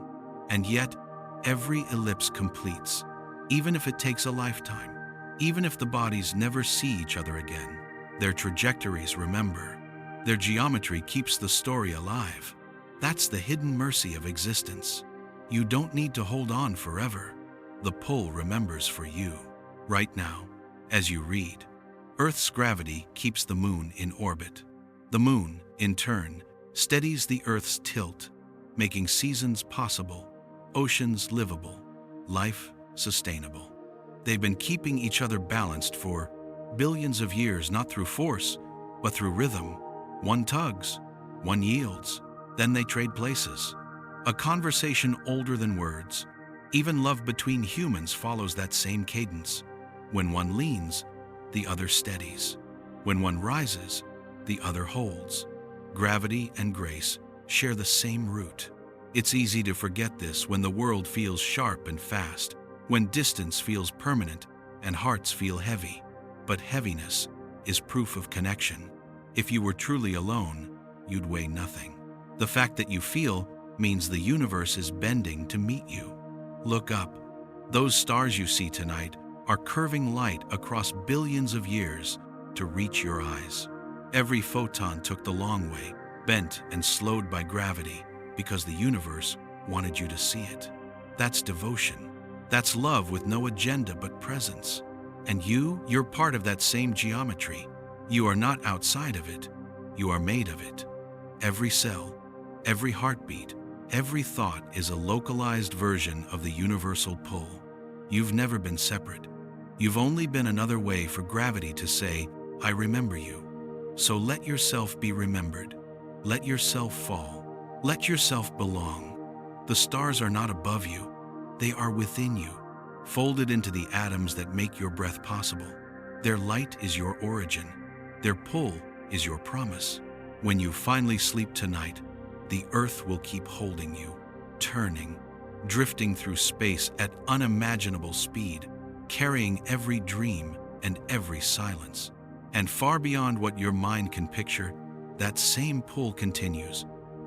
Speaker 1: And yet, every ellipse completes, even if it takes a lifetime, even if the bodies never see each other again. Their trajectories remember. Their geometry keeps the story alive. That's the hidden mercy of existence. You don't need to hold on forever. The pull remembers for you. Right now, as you read, Earth's gravity keeps the moon in orbit. The moon, in turn, steadies the Earth's tilt, making seasons possible, oceans livable, life sustainable. They've been keeping each other balanced for billions of years, not through force, but through rhythm. One tugs, one yields, then they trade places. A conversation older than words. Even love between humans follows that same cadence. When one leans, the other steadies. When one rises, the other holds. Gravity and grace share the same root. It's easy to forget this when the world feels sharp and fast, when distance feels permanent and hearts feel heavy. But heaviness is proof of connection. If you were truly alone, you'd weigh nothing. The fact that you feel means the universe is bending to meet you. Look up. Those stars you see tonight are curving light across billions of years to reach your eyes. Every photon took the long way, bent and slowed by gravity, because the universe wanted you to see it. That's devotion. That's love with no agenda but presence. And you're part of that same geometry. You are not outside of it. You are made of it. Every cell, every heartbeat, every thought is a localized version of the universal pull. You've never been separate. You've only been another way for gravity to say, I remember you. So let yourself be remembered. Let yourself fall. Let yourself belong. The stars are not above you. They are within you, folded into the atoms that make your breath possible. Their light is your origin. Their pull is your promise. When you finally sleep tonight, the earth will keep holding you, turning, drifting through space at unimaginable speed, carrying every dream and every silence. And far beyond what your mind can picture, that same pull continues,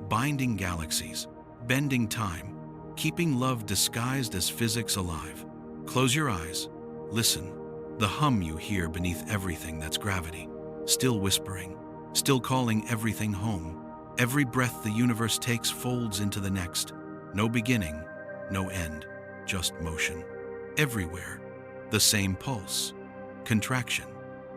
Speaker 1: binding galaxies, bending time, keeping love disguised as physics alive. Close your eyes, listen. The hum you hear beneath everything, that's gravity, still whispering, still calling everything home. Every breath the universe takes folds into the next. No beginning, no end, just motion. Everywhere, the same pulse, contraction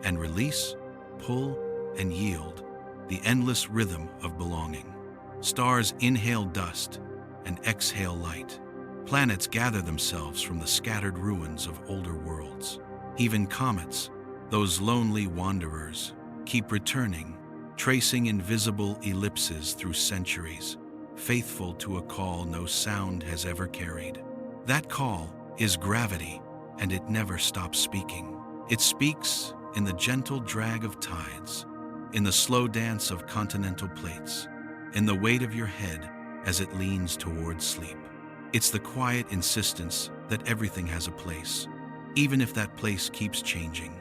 Speaker 1: and release, pull and yield, the endless rhythm of belonging. Stars inhale dust and exhale light. Planets gather themselves from the scattered ruins of older worlds. Even comets, those lonely wanderers, keep returning, tracing invisible ellipses through centuries, faithful to a call no sound has ever carried. That call is gravity, and it never stops speaking. It speaks in the gentle drag of tides, in the slow dance of continental plates, in the weight of your head as it leans towards sleep. It's the quiet insistence that everything has a place, even if that place keeps changing.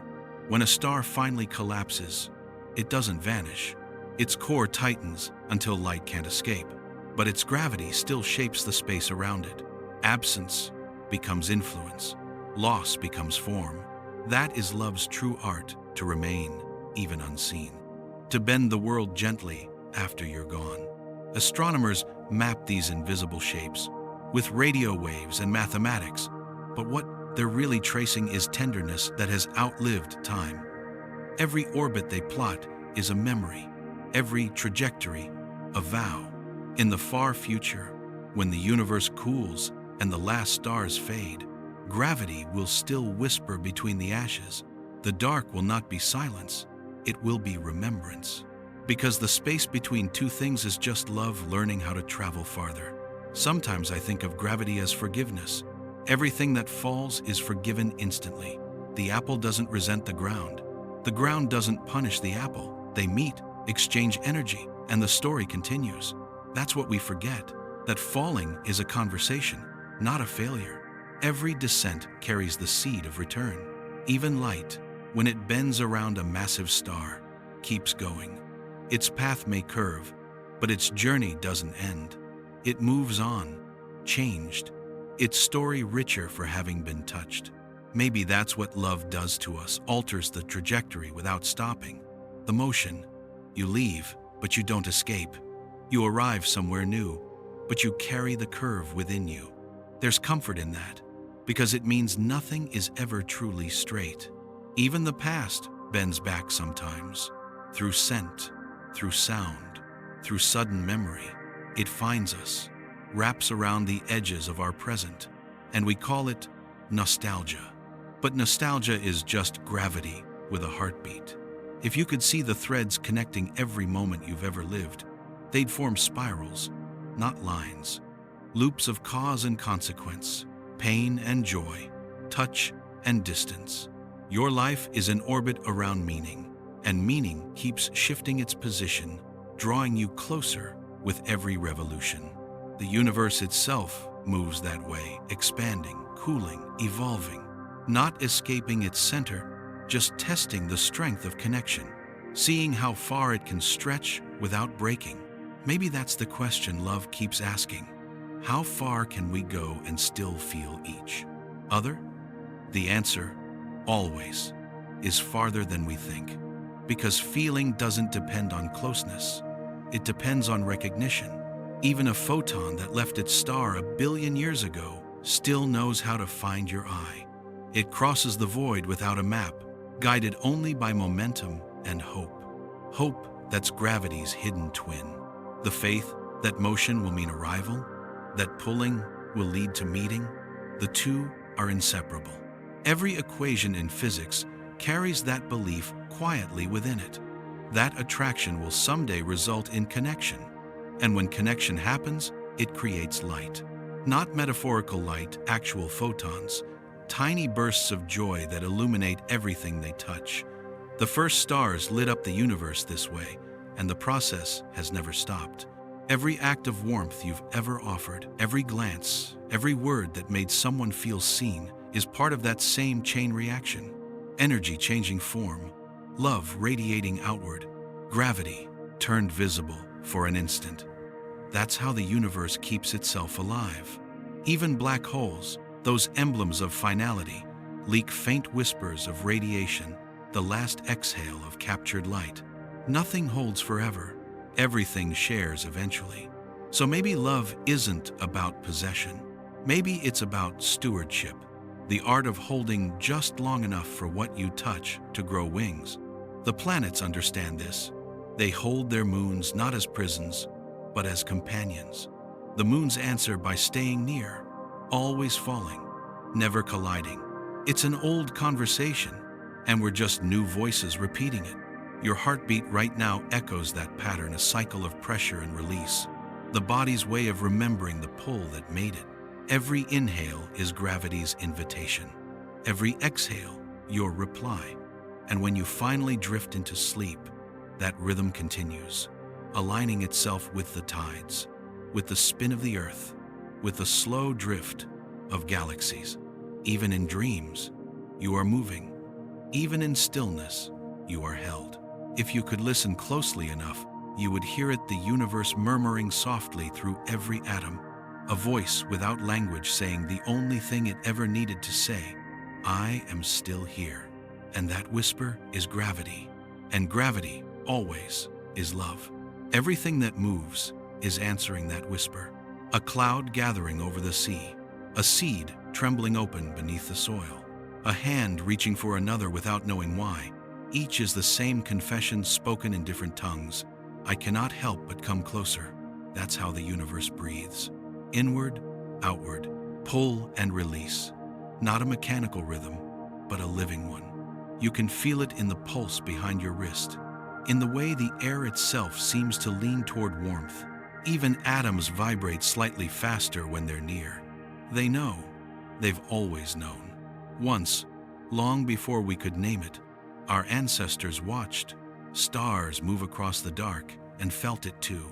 Speaker 1: When a star finally collapses, it doesn't vanish. Its core tightens until light can't escape, but its gravity still shapes the space around it. Absence becomes influence, loss becomes form. That is love's true art, to remain, even unseen, to bend the world gently after you're gone. Astronomers map these invisible shapes with radio waves and mathematics, but what they're really tracing is tenderness that has outlived time. Every orbit they plot is a memory, every trajectory a vow. In the far future, when the universe cools and the last stars fade, gravity will still whisper between the ashes. The dark will not be silence, it will be remembrance. Because the space between two things is just love learning how to travel farther. Sometimes I think of gravity as forgiveness. Everything that falls is forgiven instantly. The apple doesn't resent the ground. The ground doesn't punish the apple. They meet, exchange energy, and the story continues. That's what we forget, that falling is a conversation, not a failure. Every descent carries the seed of return. Even light, when it bends around a massive star, keeps going. Its path may curve, but its journey doesn't end. It moves on, changed, its story richer for having been touched. Maybe that's what love does to us, alters the trajectory without stopping. The motion, you leave, but you don't escape. You arrive somewhere new, but you carry the curve within you. There's comfort in that, because it means nothing is ever truly straight. Even the past bends back sometimes, through scent, through sound, through sudden memory. It finds us, wraps around the edges of our present, and we call it nostalgia. But nostalgia is just gravity with a heartbeat. If you could see the threads connecting every moment you've ever lived, they'd form spirals, not lines. Loops of cause and consequence, pain and joy, touch and distance. Your life is an orbit around meaning, and meaning keeps shifting its position, drawing you closer with every revolution. The universe itself moves that way, expanding, cooling, evolving, not escaping its center, just testing the strength of connection, seeing how far it can stretch without breaking. Maybe that's the question love keeps asking. How far can we go and still feel each other? The answer, always, is farther than we think. Because feeling doesn't depend on closeness. It depends on recognition. Even a photon that left its star 1 billion years ago still knows how to find your eye. It crosses the void without a map, guided only by momentum and hope. Hope that's gravity's hidden twin. The faith that motion will mean arrival, that pulling will lead to meeting. The two are inseparable. Every equation in physics carries that belief quietly within it. That attraction will someday result in connection. And when connection happens, it creates light. Not metaphorical light, actual photons, tiny bursts of joy that illuminate everything they touch. The first stars lit up the universe this way, and the process has never stopped. Every act of warmth you've ever offered, every glance, every word that made someone feel seen is part of that same chain reaction. Energy changing form, love radiating outward, gravity turned visible for an instant. That's how the universe keeps itself alive. Even black holes, those emblems of finality, leak faint whispers of radiation, the last exhale of captured light. Nothing holds forever. Everything shares eventually. So maybe love isn't about possession. Maybe it's about stewardship, the art of holding just long enough for what you touch to grow wings. The planets understand this. They hold their moons not as prisons, but as companions. The moons answer by staying near, always falling, never colliding. It's an old conversation, and we're just new voices repeating it. Your heartbeat right now echoes that pattern, a cycle of pressure and release, the body's way of remembering the pull that made it. Every inhale is gravity's invitation. Every exhale, your reply. And when you finally drift into sleep, that rhythm continues, aligning itself with the tides, with the spin of the earth, with the slow drift of galaxies. Even in dreams, you are moving. Even in stillness, you are held. If you could listen closely enough, you would hear it, the universe murmuring softly through every atom, a voice without language saying the only thing it ever needed to say, I am still here. And that whisper is gravity. And gravity, always, is love. Everything that moves is answering that whisper. A cloud gathering over the sea, a seed trembling open beneath the soil, a hand reaching for another without knowing why. Each is the same confession spoken in different tongues. I cannot help but come closer. That's how the universe breathes. Inward, outward, pull and release. Not a mechanical rhythm, but a living one. You can feel it in the pulse behind your wrist, in the way the air itself seems to lean toward warmth. Even atoms vibrate slightly faster when they're near. They know. They've always known. Once, long before we could name it, our ancestors watched stars move across the dark and felt it too.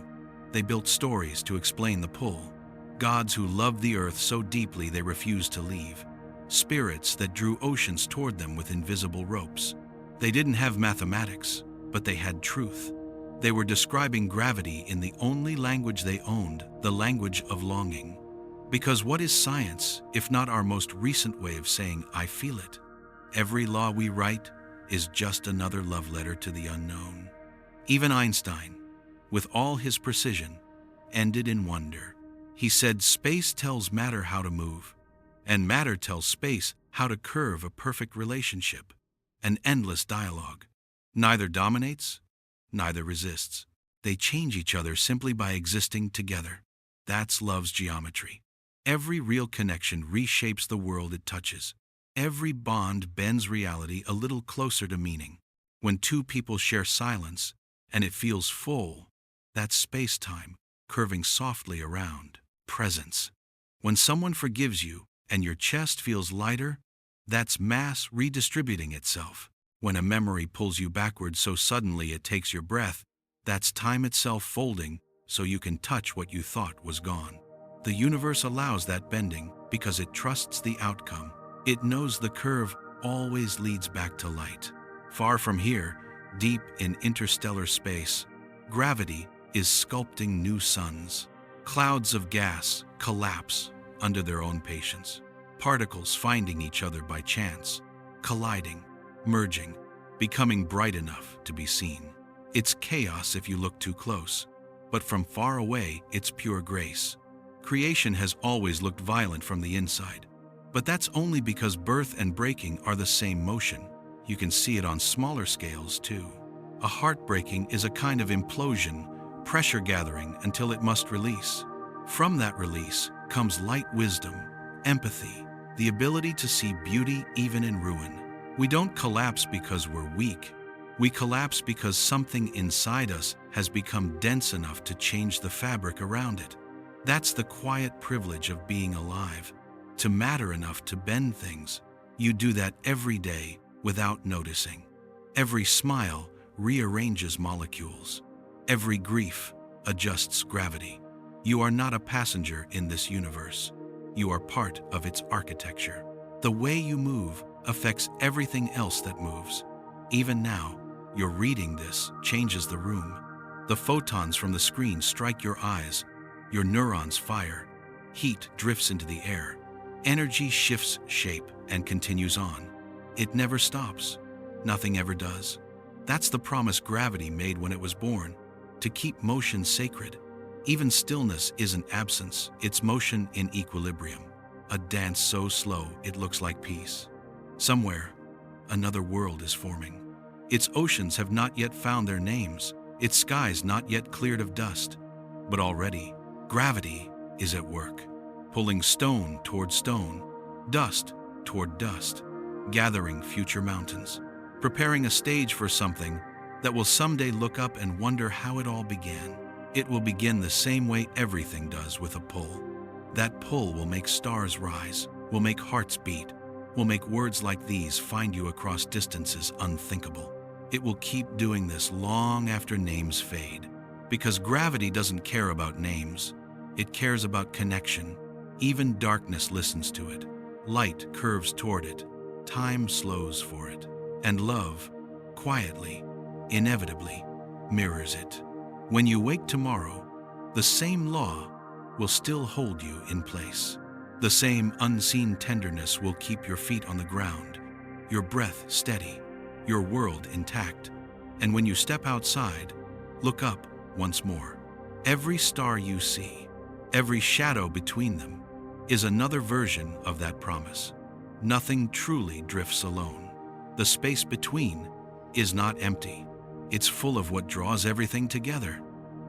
Speaker 1: They built stories to explain the pull. Gods who loved the earth so deeply they refused to leave. Spirits that drew oceans toward them with invisible ropes. They didn't have mathematics, but they had truth. They were describing gravity in the only language they owned, the language of longing. Because what is science, if not our most recent way of saying, I feel it? Every law we write is just another love letter to the unknown. Even Einstein, with all his precision, ended in wonder. He said space tells matter how to move, and matter tells space how to curve, a perfect relationship, an endless dialogue. Neither dominates, neither resists. They change each other simply by existing together. That's love's geometry. Every real connection reshapes the world it touches. Every bond bends reality a little closer to meaning. When two people share silence, and it feels full, that's space-time, curving softly around. Presence. When someone forgives you, and your chest feels lighter, that's mass redistributing itself. When a memory pulls you backward so suddenly it takes your breath, that's time itself folding so you can touch what you thought was gone. The universe allows that bending because it trusts the outcome. It knows the curve always leads back to light. Far from here, deep in interstellar space, gravity is sculpting new suns. Clouds of gas collapse under their own patience. Particles finding each other by chance, colliding, merging, becoming bright enough to be seen. It's chaos if you look too close, but from far away, it's pure grace. Creation has always looked violent from the inside, but that's only because birth and breaking are the same motion. You can see it on smaller scales too. A heartbreaking is a kind of implosion, pressure gathering until it must release. From that release comes light wisdom, empathy, the ability to see beauty even in ruin. We don't collapse because we're weak. We collapse because something inside us has become dense enough to change the fabric around it. That's the quiet privilege of being alive, to matter enough to bend things. You do that every day without noticing. Every smile rearranges molecules. Every grief adjusts gravity. You are not a passenger in this universe. You are part of its architecture. The way you move affects everything else that moves. Even now, your reading this changes the room. The photons from the screen strike your eyes. Your neurons fire. Heat drifts into the air. Energy shifts shape and continues on. It never stops. Nothing ever does. That's the promise gravity made when it was born, to keep motion sacred. Even stillness isn't absence, it's motion in equilibrium. A dance so slow it looks like peace. Somewhere, another world is forming. Its oceans have not yet found their names, its skies not yet cleared of dust. But already, gravity is at work, pulling stone toward stone, dust toward dust, gathering future mountains, preparing a stage for something that will someday look up and wonder how it all began. It will begin the same way everything does, with a pull. That pull will make stars rise, will make hearts beat, will make words like these find you across distances unthinkable. It will keep doing this long after names fade, because gravity doesn't care about names. It cares about connection. Even darkness listens to it. Light curves toward it. Time slows for it. And love, quietly, inevitably, mirrors it. When you wake tomorrow, the same law will still hold you in place. The same unseen tenderness will keep your feet on the ground, your breath steady, your world intact. And when you step outside, look up once more. Every star you see, every shadow between them, is another version of that promise. Nothing truly drifts alone. The space between is not empty. It's full of what draws everything together.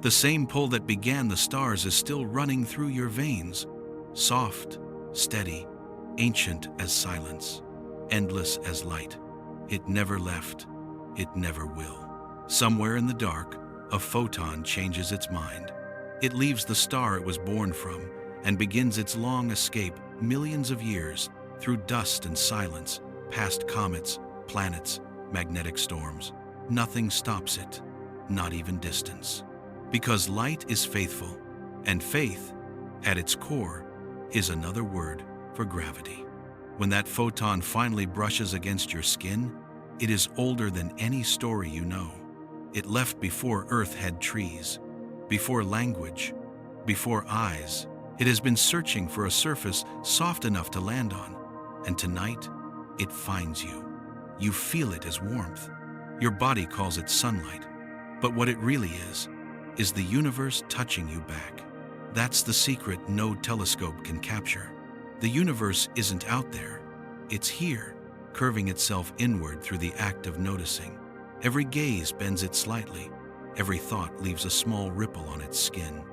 Speaker 1: The same pull that began the stars is still running through your veins, soft, steady, ancient as silence, endless as light. It never left. It never will. Somewhere in the dark, a photon changes its mind. It leaves the star it was born from and begins its long escape millions of years through dust and silence, past comets, planets, magnetic storms. Nothing stops it, not even distance. Because light is faithful, and faith, at its core, is another word for gravity. When that photon finally brushes against your skin, it is older than any story you know. It left before Earth had trees, before language, before eyes. It has been searching for a surface soft enough to land on, and tonight, it finds you. You feel it as warmth. Your body calls it sunlight, but what it really is the universe touching you back. That's the secret no telescope can capture. The universe isn't out there. It's here, curving itself inward through the act of noticing. Every gaze bends it slightly. Every thought leaves a small ripple on its skin.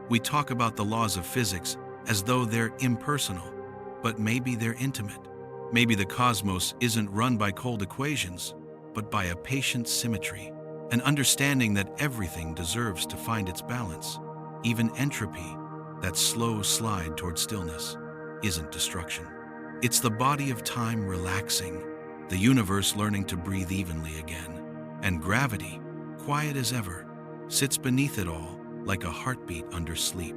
Speaker 1: We talk about the laws of physics as though they're impersonal, but maybe they're intimate. Maybe the cosmos isn't run by cold equations, but by a patient symmetry, an understanding that everything deserves to find its balance. Even entropy, that slow slide toward stillness, isn't destruction. It's the body of time relaxing, the universe learning to breathe evenly again. And gravity, quiet as ever, sits beneath it all like a heartbeat under sleep.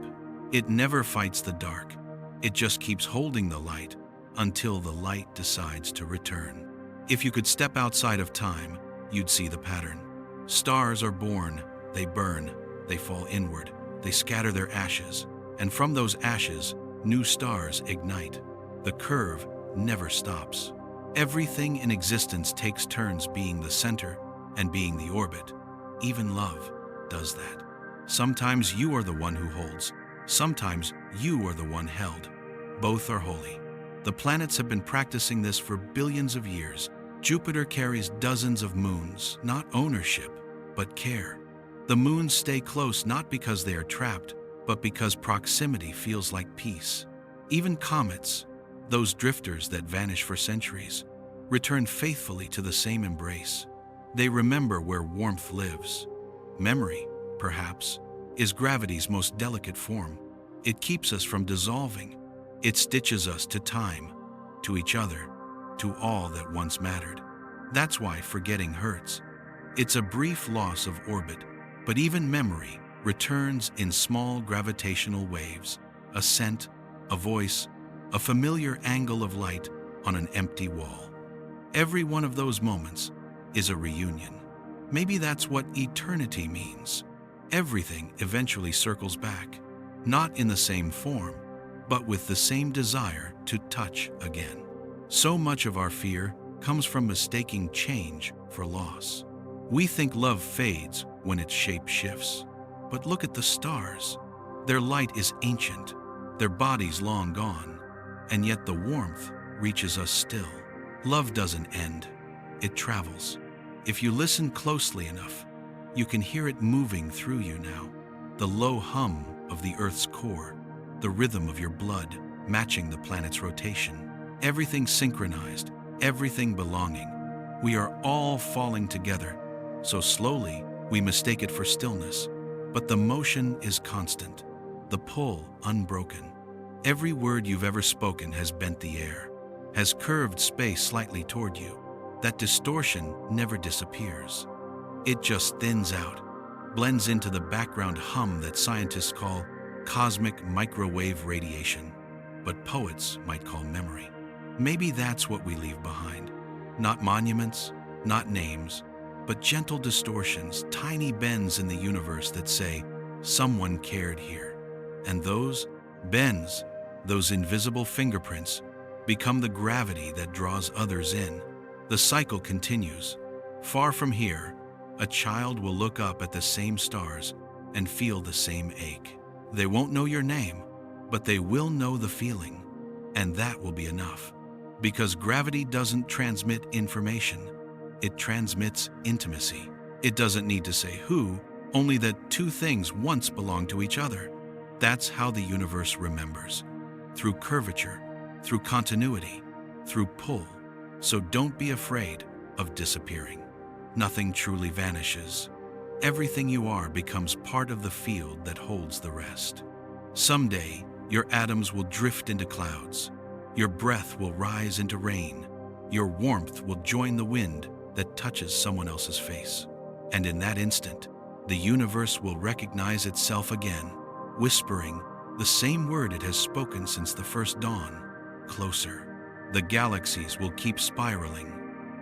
Speaker 1: It never fights the dark. It just keeps holding the light until the light decides to return. If you could step outside of time, you'd see the pattern. Stars are born, they burn, they fall inward, they scatter their ashes, and from those ashes, new stars ignite. The curve never stops. Everything in existence takes turns being the center and being the orbit. Even love does that. Sometimes you are the one who holds. Sometimes you are the one held. Both are holy. The planets have been practicing this for billions of years. Jupiter carries dozens of moons, not ownership, but care. The moons stay close not because they are trapped, but because proximity feels like peace. Even comets, those drifters that vanish for centuries, return faithfully to the same embrace. They remember where warmth lives. Memory, perhaps, is gravity's most delicate form. It keeps us from dissolving. It stitches us to time, to each other, to all that once mattered. That's why forgetting hurts. It's a brief loss of orbit, but even memory returns in small gravitational waves, a scent, a voice, a familiar angle of light on an empty wall. Every one of those moments is a reunion. Maybe that's what eternity means. Everything eventually circles back, not in the same form, but with the same desire to touch again. So much of our fear comes from mistaking change for loss. We think love fades when its shape shifts. But look at the stars. Their light is ancient, their bodies long gone, and yet the warmth reaches us still. Love doesn't end, it travels. If you listen closely enough, you can hear it moving through you now. The low hum of the Earth's core, the rhythm of your blood matching the planet's rotation. Everything synchronized, everything belonging. We are all falling together, so slowly we mistake it for stillness. But the motion is constant, the pull unbroken. Every word you've ever spoken has bent the air, has curved space slightly toward you. That distortion never disappears. It just thins out, blends into the background hum that scientists call cosmic microwave radiation, but poets might call memory. Maybe that's what we leave behind. Not monuments, not names, but gentle distortions, tiny bends in the universe that say, someone cared here. And those bends, those invisible fingerprints, become the gravity that draws others in. The cycle continues. Far from here, a child will look up at the same stars and feel the same ache. They won't know your name, but they will know the feeling, and that will be enough. Because gravity doesn't transmit information, it transmits intimacy. It doesn't need to say who, only that two things once belonged to each other. That's how the universe remembers. Through curvature, through continuity, through pull. So don't be afraid of disappearing. Nothing truly vanishes. Everything you are becomes part of the field that holds the rest. Someday, your atoms will drift into clouds. Your breath will rise into rain. Your warmth will join the wind that touches someone else's face. And in that instant, the universe will recognize itself again, whispering the same word it has spoken since the first dawn: closer. The galaxies will keep spiraling.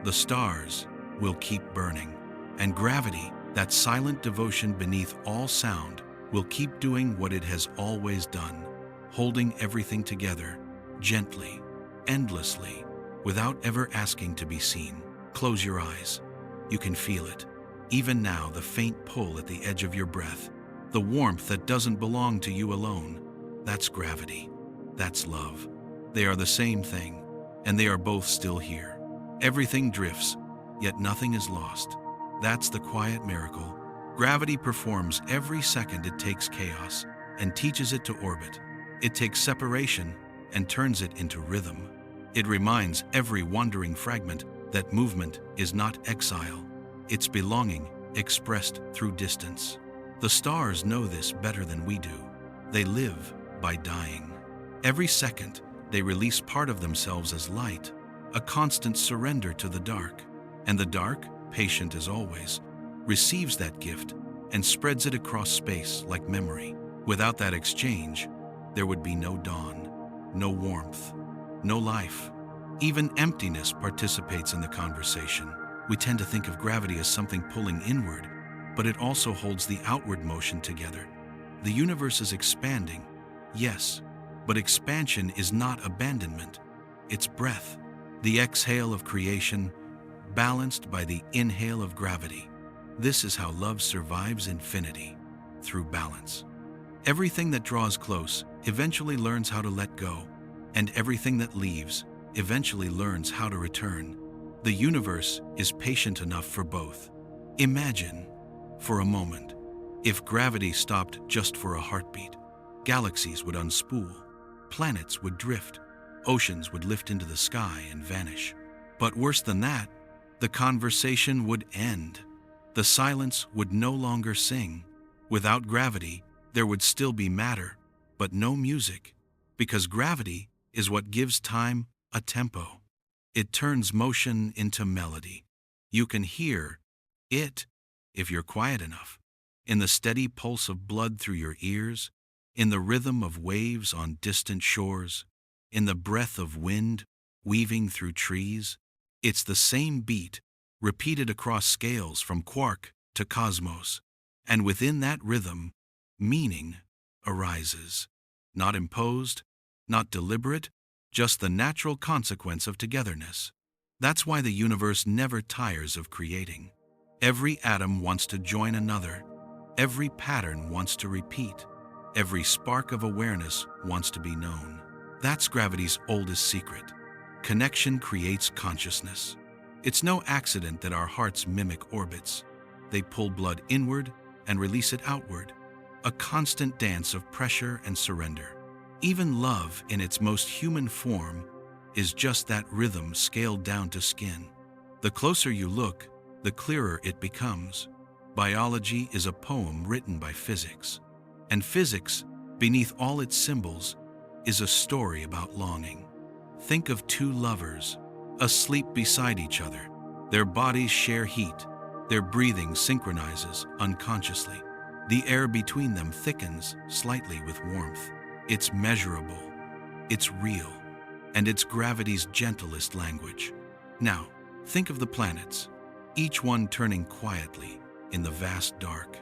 Speaker 1: The stars will keep burning. And gravity, that silent devotion beneath all sound, will keep doing what it has always done, holding everything together, gently, endlessly, without ever asking to be seen. Close your eyes. You can feel it. Even now, the faint pull at the edge of your breath, the warmth that doesn't belong to you alone. That's gravity. That's love. They are the same thing, and they are both still here. Everything drifts, yet nothing is lost. That's the quiet miracle. Gravity performs every second it takes chaos and teaches it to orbit. It takes separation and turns it into rhythm. It reminds every wandering fragment that movement is not exile. It's belonging expressed through distance. The stars know this better than we do. They live by dying. Every second, they release part of themselves as light, a constant surrender to the dark. And the dark, patient as always, receives that gift and spreads it across space like memory. Without that exchange, there would be no dawn, no warmth, no life. Even emptiness participates in the conversation. We tend to think of gravity as something pulling inward, but it also holds the outward motion together. The universe is expanding, yes, but expansion is not abandonment. It's breath, the exhale of creation, balanced by the inhale of gravity. This is how love survives infinity, through balance. Everything that draws close eventually learns how to let go, and everything that leaves eventually learns how to return. The universe is patient enough for both. Imagine, for a moment, if gravity stopped just for a heartbeat. Galaxies would unspool, planets would drift, oceans would lift into the sky and vanish. But worse than that, the conversation would end. The silence would no longer sing. Without gravity, there would still be matter, but no music, because gravity is what gives time a tempo. It turns motion into melody. You can hear it, if you're quiet enough, in the steady pulse of blood through your ears, in the rhythm of waves on distant shores, in the breath of wind weaving through trees. It's the same beat, repeated across scales from quark to cosmos. And within that rhythm, meaning arises. Not imposed, not deliberate, just the natural consequence of togetherness. That's why the universe never tires of creating. Every atom wants to join another. Every pattern wants to repeat. Every spark of awareness wants to be known. That's gravity's oldest secret. Connection creates consciousness. It's no accident that our hearts mimic orbits. They pull blood inward and release it outward, a constant dance of pressure and surrender. Even love, in its most human form, is just that rhythm scaled down to skin. The closer you look, the clearer it becomes. Biology is a poem written by physics. And physics, beneath all its symbols, is a story about longing. Think of two lovers, asleep beside each other. Their bodies share heat. Their breathing synchronizes unconsciously. The air between them thickens slightly with warmth. It's measurable. It's real. And it's gravity's gentlest language. Now, think of the planets, each one turning quietly in the vast dark.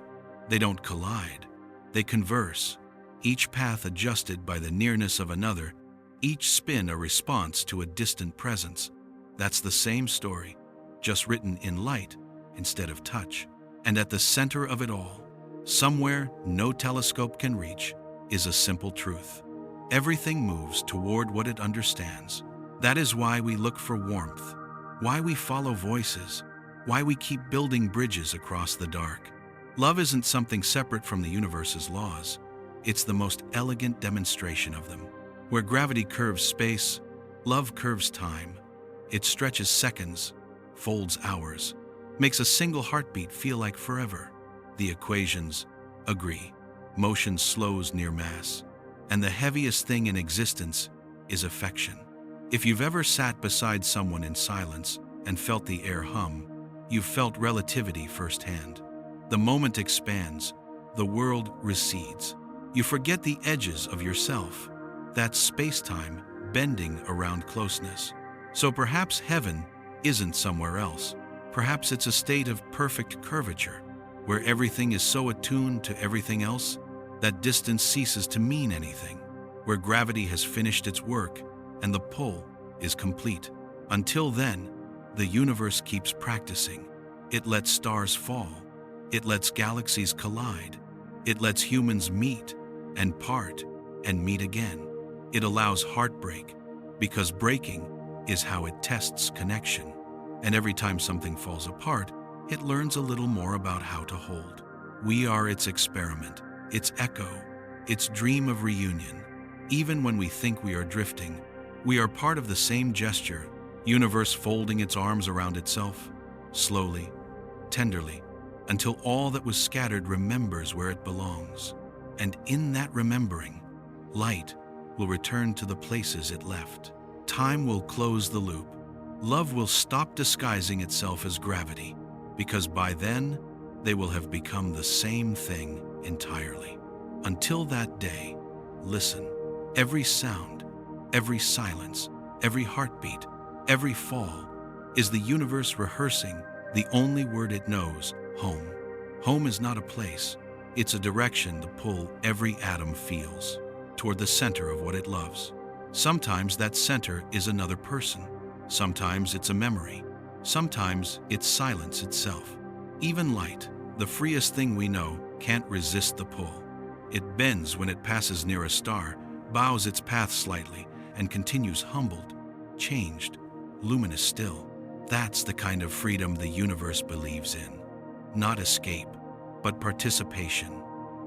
Speaker 1: They don't collide. They converse, each path adjusted by the nearness of another, each spin a response to a distant presence. That's the same story, just written in light instead of touch. And at the center of it all, somewhere no telescope can reach, is a simple truth. Everything moves toward what it understands. That is why we look for warmth, why we follow voices, why we keep building bridges across the dark. Love isn't something separate from the universe's laws. It's the most elegant demonstration of them. Where gravity curves space, love curves time. It stretches seconds, folds hours, makes a single heartbeat feel like forever. The equations agree. Motion slows near mass. And the heaviest thing in existence is affection. If you've ever sat beside someone in silence and felt the air hum, you've felt relativity firsthand. The moment expands, the world recedes. You forget the edges of yourself. That's space-time bending around closeness. So perhaps heaven isn't somewhere else. Perhaps it's a state of perfect curvature, where everything is so attuned to everything else that distance ceases to mean anything, where gravity has finished its work and the pull is complete. Until then, the universe keeps practicing. It lets stars fall. It lets galaxies collide. It lets humans meet and part and meet again. It allows heartbreak because breaking is how it tests connection. And every time something falls apart, it learns a little more about how to hold. We are its experiment, its echo, its dream of reunion. Even when we think we are drifting, we are part of the same gesture, universe folding its arms around itself, slowly, tenderly, until all that was scattered remembers where it belongs. And in that remembering, light will return to the places it left. Time will close the loop. Love will stop disguising itself as gravity, because by then, they will have become the same thing entirely. Until that day, listen. Every sound, every silence, every heartbeat, every fall is the universe rehearsing the only word it knows, home. Home is not a place. It's a direction the pull every atom feels toward the center of what it loves. Sometimes that center is another person. Sometimes it's a memory. Sometimes it's silence itself. Even light, the freest thing we know, can't resist the pull. It bends when it passes near a star, bows its path slightly, and continues humbled, changed, luminous still. That's the kind of freedom the universe believes in. Not escape, but participation.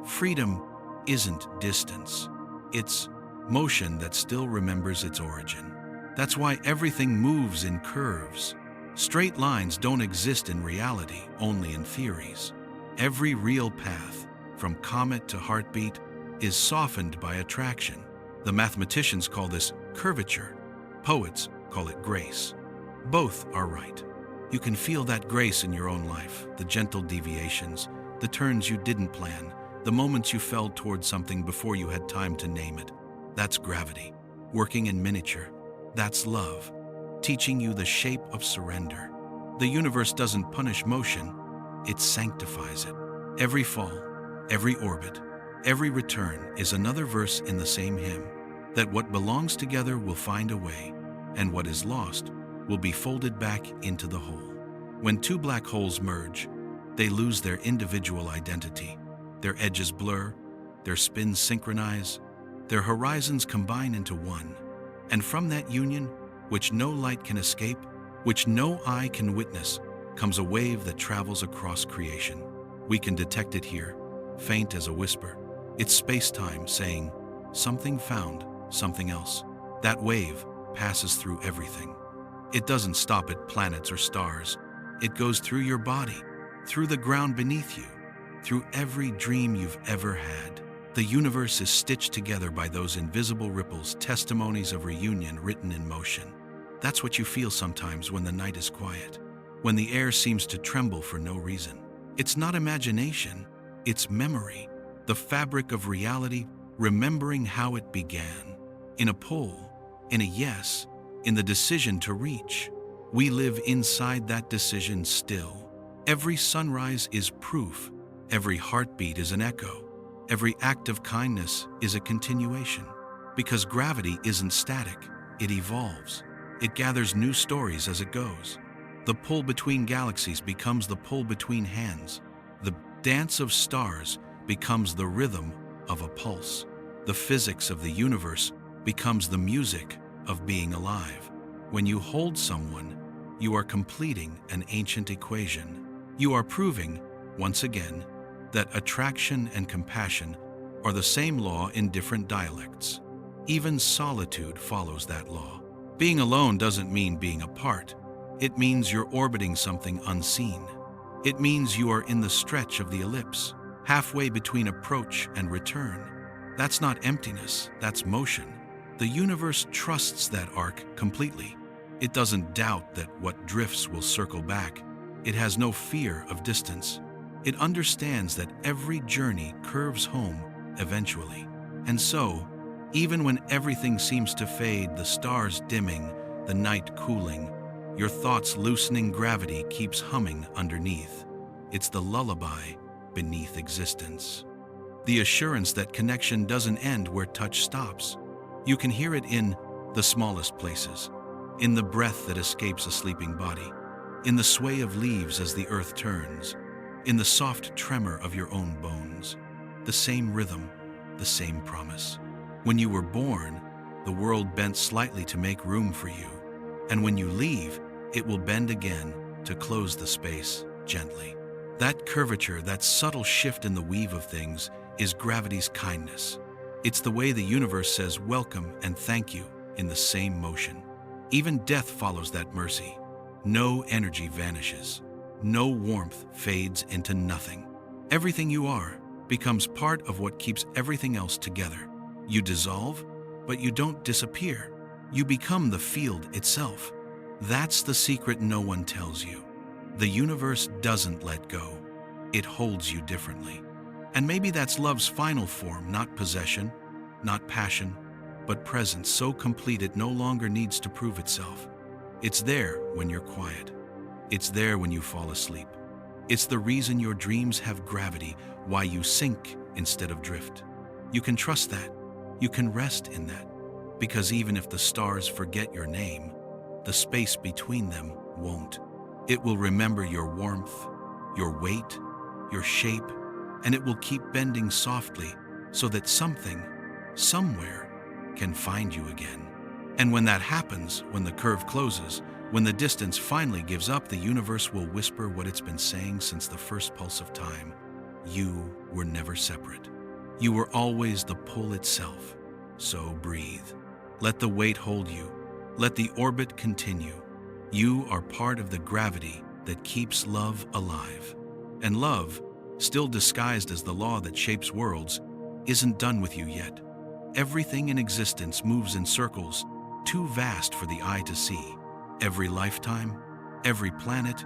Speaker 1: Freedom isn't distance. It's motion that still remembers its origin. That's why everything moves in curves. Straight lines don't exist in reality, only in theories. Every real path, from comet to heartbeat, is softened by attraction. The mathematicians call this curvature. Poets call it grace. Both are right. You can feel that grace in your own life, the gentle deviations, the turns you didn't plan, the moments you fell toward something before you had time to name it. That's gravity, working in miniature. That's love, teaching you the shape of surrender. The universe doesn't punish motion, it sanctifies it. Every fall, every orbit, every return is another verse in the same hymn, that what belongs together will find a way, and what is lost will be folded back into the whole. When two black holes merge, they lose their individual identity. Their edges blur, their spins synchronize, their horizons combine into one. And from that union, which no light can escape, which no eye can witness, comes a wave that travels across creation. We can detect it here, faint as a whisper. It's space-time saying, something found something else. That wave passes through everything. It doesn't stop at planets or stars. It goes through your body, through the ground beneath you, through every dream you've ever had. The universe is stitched together by those invisible ripples, testimonies of reunion written in motion. That's what you feel sometimes when the night is quiet, when the air seems to tremble for no reason. It's not imagination, it's memory, the fabric of reality, remembering how it began. In a pull, in a yes, in the decision to reach. We live inside that decision still. Every sunrise is proof, every heartbeat is an echo, every act of kindness is a continuation. Because gravity isn't static, it evolves. It gathers new stories as it goes. The pull between galaxies becomes the pull between hands. The dance of stars becomes the rhythm of a pulse. The physics of the universe becomes the music of being alive. When you hold someone, you are completing an ancient equation. You are proving, once again, that attraction and compassion are the same law in different dialects. Even solitude follows that law. Being alone doesn't mean being apart. It means you're orbiting something unseen. It means you are in the stretch of the ellipse, halfway between approach and return. That's not emptiness, that's motion. The universe trusts that arc completely. It doesn't doubt that what drifts will circle back. It has no fear of distance. It understands that every journey curves home eventually. And so, even when everything seems to fade, the stars dimming, the night cooling, your thoughts loosening, gravity keeps humming underneath. It's the lullaby beneath existence. The assurance that connection doesn't end where touch stops. You can hear it in the smallest places, in the breath that escapes a sleeping body, in the sway of leaves as the earth turns, in the soft tremor of your own bones. The same rhythm, the same promise. When you were born, the world bent slightly to make room for you, and when you leave, it will bend again to close the space gently. That curvature, that subtle shift in the weave of things, is gravity's kindness. It's the way the universe says welcome and thank you in the same motion. Even death follows that mercy. No energy vanishes. No warmth fades into nothing. Everything you are becomes part of what keeps everything else together. You dissolve, but you don't disappear. You become the field itself. That's the secret no one tells you. The universe doesn't let go. It holds you differently. And maybe that's love's final form, not possession, not passion, but presence so complete it no longer needs to prove itself. It's there when you're quiet. It's there when you fall asleep. It's the reason your dreams have gravity, why you sink instead of drift. You can trust that. You can rest in that. Because even if the stars forget your name, the space between them won't. It will remember your warmth, your weight, your shape, and it will keep bending softly so that something, somewhere, can find you again. And when that happens, when the curve closes, when the distance finally gives up, the universe will whisper what it's been saying since the first pulse of time. You were never separate. You were always the pull itself. So breathe. Let the weight hold you. Let the orbit continue. You are part of the gravity that keeps love alive. And love, still disguised as the law that shapes worlds, isn't done with you yet. Everything in existence moves in circles, too vast for the eye to see. Every lifetime, every planet,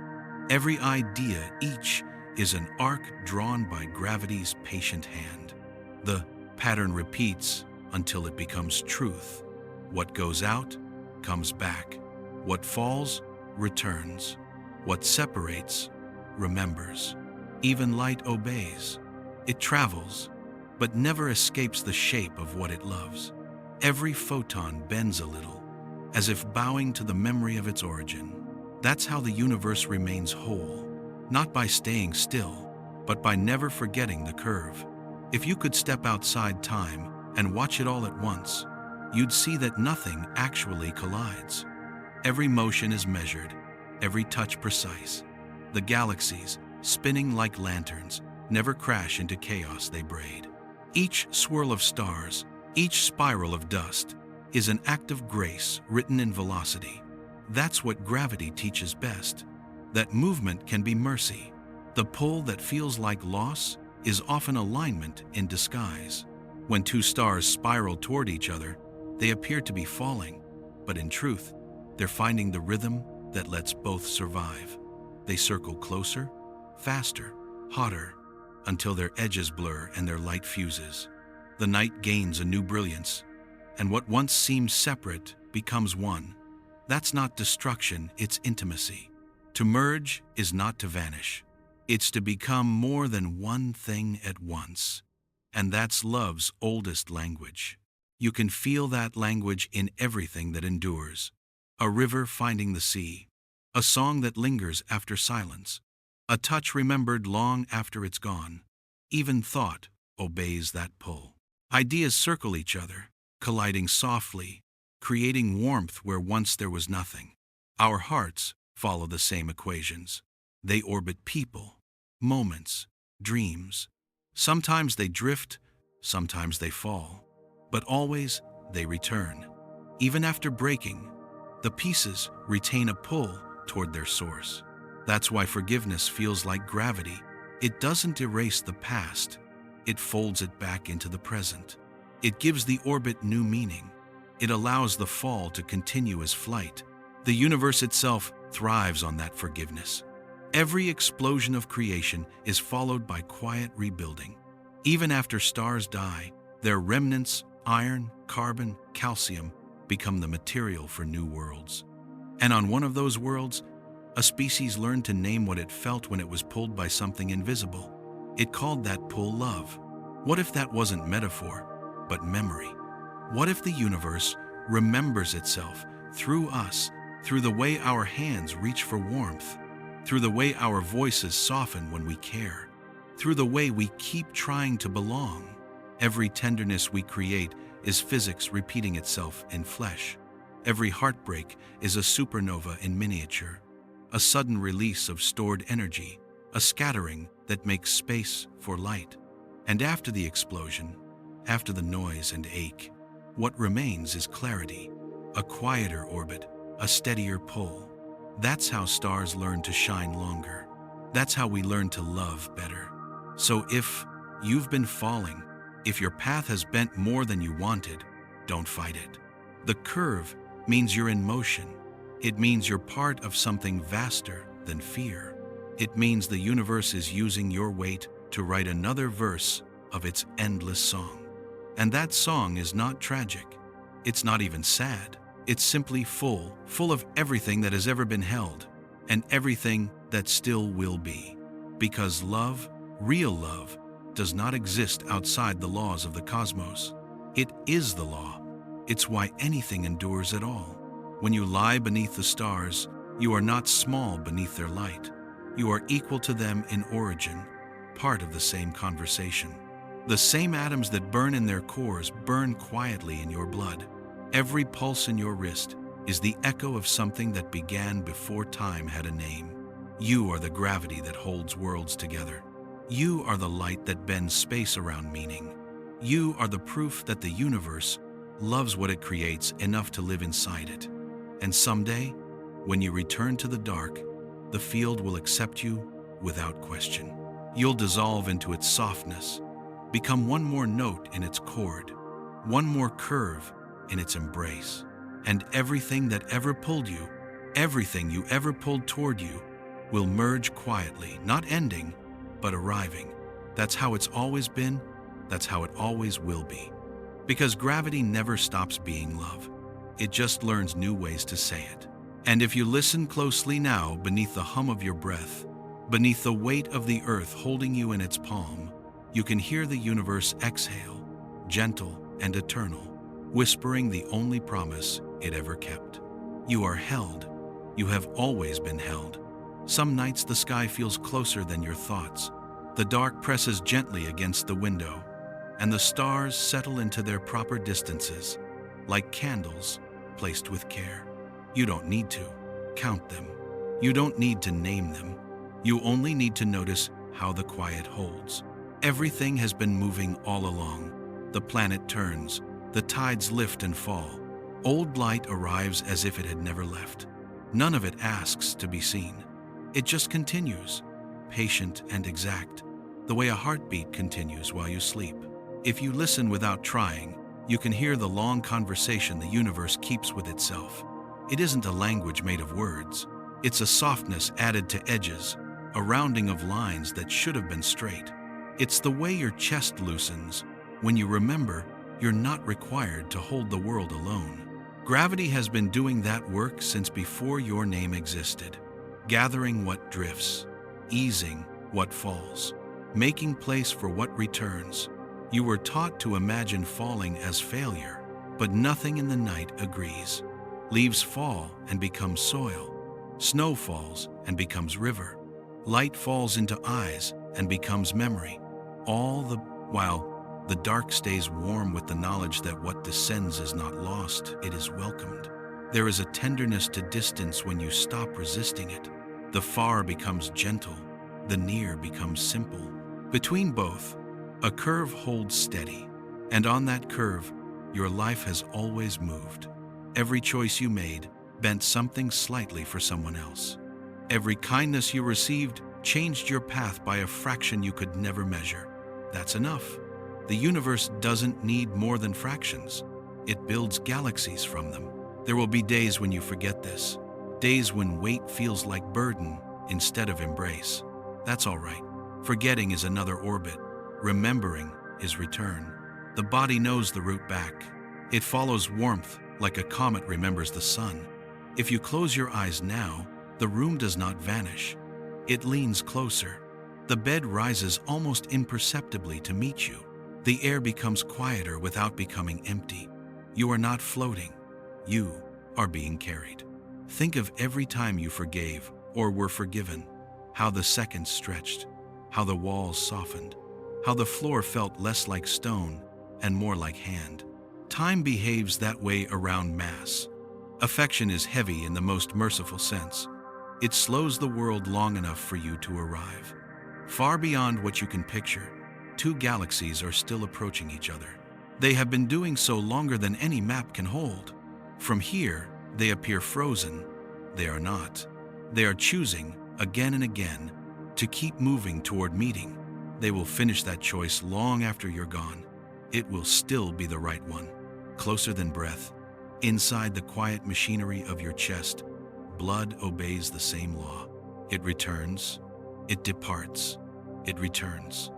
Speaker 1: every idea, each is an arc drawn by gravity's patient hand. The pattern repeats until it becomes truth. What goes out, comes back. What falls, returns. What separates, remembers. Even light obeys. It travels, but never escapes the shape of what it loves. Every photon bends a little, as if bowing to the memory of its origin. That's how the universe remains whole, not by staying still, but by never forgetting the curve. If you could step outside time and watch it all at once, you'd see that nothing actually collides. Every motion is measured, every touch precise. The galaxies, spinning like lanterns, never crash into chaos they braid. Each swirl of stars, each spiral of dust, is an act of grace written in velocity. That's what gravity teaches best, that movement can be mercy. The pull that feels like loss is often alignment in disguise. When two stars spiral toward each other, they appear to be falling, but in truth, they're finding the rhythm that lets both survive. They circle closer, faster, hotter, until their edges blur and their light fuses. The night gains a new brilliance, and what once seemed separate becomes one. That's not destruction, it's intimacy. To merge is not to vanish. It's to become more than one thing at once. And that's love's oldest language. You can feel that language in everything that endures. A river finding the sea, a song that lingers after silence, a touch remembered long after it's gone. Even thought obeys that pull. Ideas circle each other, colliding softly, creating warmth where once there was nothing. Our hearts follow the same equations. They orbit people, moments, dreams. Sometimes they drift, sometimes they fall, but always they return. Even after breaking, the pieces retain a pull toward their source. That's why forgiveness feels like gravity. It doesn't erase the past, it folds it back into the present. It gives the orbit new meaning. It allows the fall to continue as flight. The universe itself thrives on that forgiveness. Every explosion of creation is followed by quiet rebuilding. Even after stars die, their remnants, iron, carbon, calcium, become the material for new worlds. And on one of those worlds, a species learned to name what it felt when it was pulled by something invisible. It called that pull love. What if that wasn't metaphor, but memory? What if the universe remembers itself through us, through the way our hands reach for warmth, through the way our voices soften when we care, through the way we keep trying to belong? Every tenderness we create is physics repeating itself in flesh. Every heartbreak is a supernova in miniature, a sudden release of stored energy, a scattering that makes space for light. And after the explosion, after the noise and ache, what remains is clarity, a quieter orbit, a steadier pull. That's how stars learn to shine longer. That's how we learn to love better. So if you've been falling, if your path has bent more than you wanted, don't fight it. The curve means you're in motion. It means you're part of something vaster than fear. It means the universe is using your weight to write another verse of its endless song. And that song is not tragic. It's not even sad. It's simply full of everything that has ever been held and everything that still will be. Because love, real love, does not exist outside the laws of the cosmos. It is the law. It's why anything endures at all. When you lie beneath the stars, you are not small beneath their light. You are equal to them in origin, part of the same conversation. The same atoms that burn in their cores burn quietly in your blood. Every pulse in your wrist is the echo of something that began before time had a name. You are the gravity that holds worlds together. You are the light that bends space around meaning. You are the proof that the universe loves what it creates enough to live inside it. And someday, when you return to the dark, the field will accept you without question. You'll dissolve into its softness, become one more note in its chord, one more curve in its embrace. And everything that ever pulled you, everything you ever pulled toward you, will merge quietly, not ending, but arriving. That's how it's always been. That's how it always will be. Because gravity never stops being love. It just learns new ways to say it. And if you listen closely now, beneath the hum of your breath, beneath the weight of the earth holding you in its palm, you can hear the universe exhale, gentle and eternal, whispering the only promise it ever kept. You are held. You have always been held. Some nights the sky feels closer than your thoughts. The dark presses gently against the window, and the stars settle into their proper distances, like candles placed with care. You don't need to count them. You don't need to name them. You only need to notice how the quiet holds. Everything has been moving all along. The planet turns, the tides lift and fall. Old light arrives as if it had never left. None of it asks to be seen. It just continues, patient and exact, the way a heartbeat continues while you sleep. If you listen without trying, you can hear the long conversation the universe keeps with itself. It isn't a language made of words. It's a softness added to edges, a rounding of lines that should have been straight. It's the way your chest loosens when you remember you're not required to hold the world alone. Gravity has been doing that work since before your name existed, gathering what drifts, easing what falls, making place for what returns. You were taught to imagine falling as failure, but nothing in the night agrees. Leaves fall and become soil. Snow falls and becomes river. Light falls into eyes and becomes memory. All the while the dark stays warm with the knowledge that what descends is not lost, it is welcomed. There is a tenderness to distance when you stop resisting it. The far becomes gentle, the near becomes simple. Between both, a curve holds steady, and on that curve, your life has always moved. Every choice you made bent something slightly for someone else. Every kindness you received changed your path by a fraction you could never measure. That's enough. The universe doesn't need more than fractions. It builds galaxies from them. There will be days when you forget this, days when weight feels like burden instead of embrace. That's all right. Forgetting is another orbit. Remembering is return. The body knows the route back. It follows warmth like a comet remembers the sun. If you close your eyes now, the room does not vanish. It leans closer. The bed rises almost imperceptibly to meet you. The air becomes quieter without becoming empty. You are not floating. You are being carried. Think of every time you forgave or were forgiven, how the seconds stretched, how the walls softened, how the floor felt less like stone and more like hand. Time behaves that way around mass. Affection is heavy in the most merciful sense. It slows the world long enough for you to arrive. Far beyond what you can picture, two galaxies are still approaching each other. They have been doing so longer than any map can hold. From here, they appear frozen. They are not. They are choosing, again and again, to keep moving toward meeting. They will finish that choice long after you're gone. It will still be the right one. Closer than breath, inside the quiet machinery of your chest, blood obeys the same law. It returns, it departs, it returns.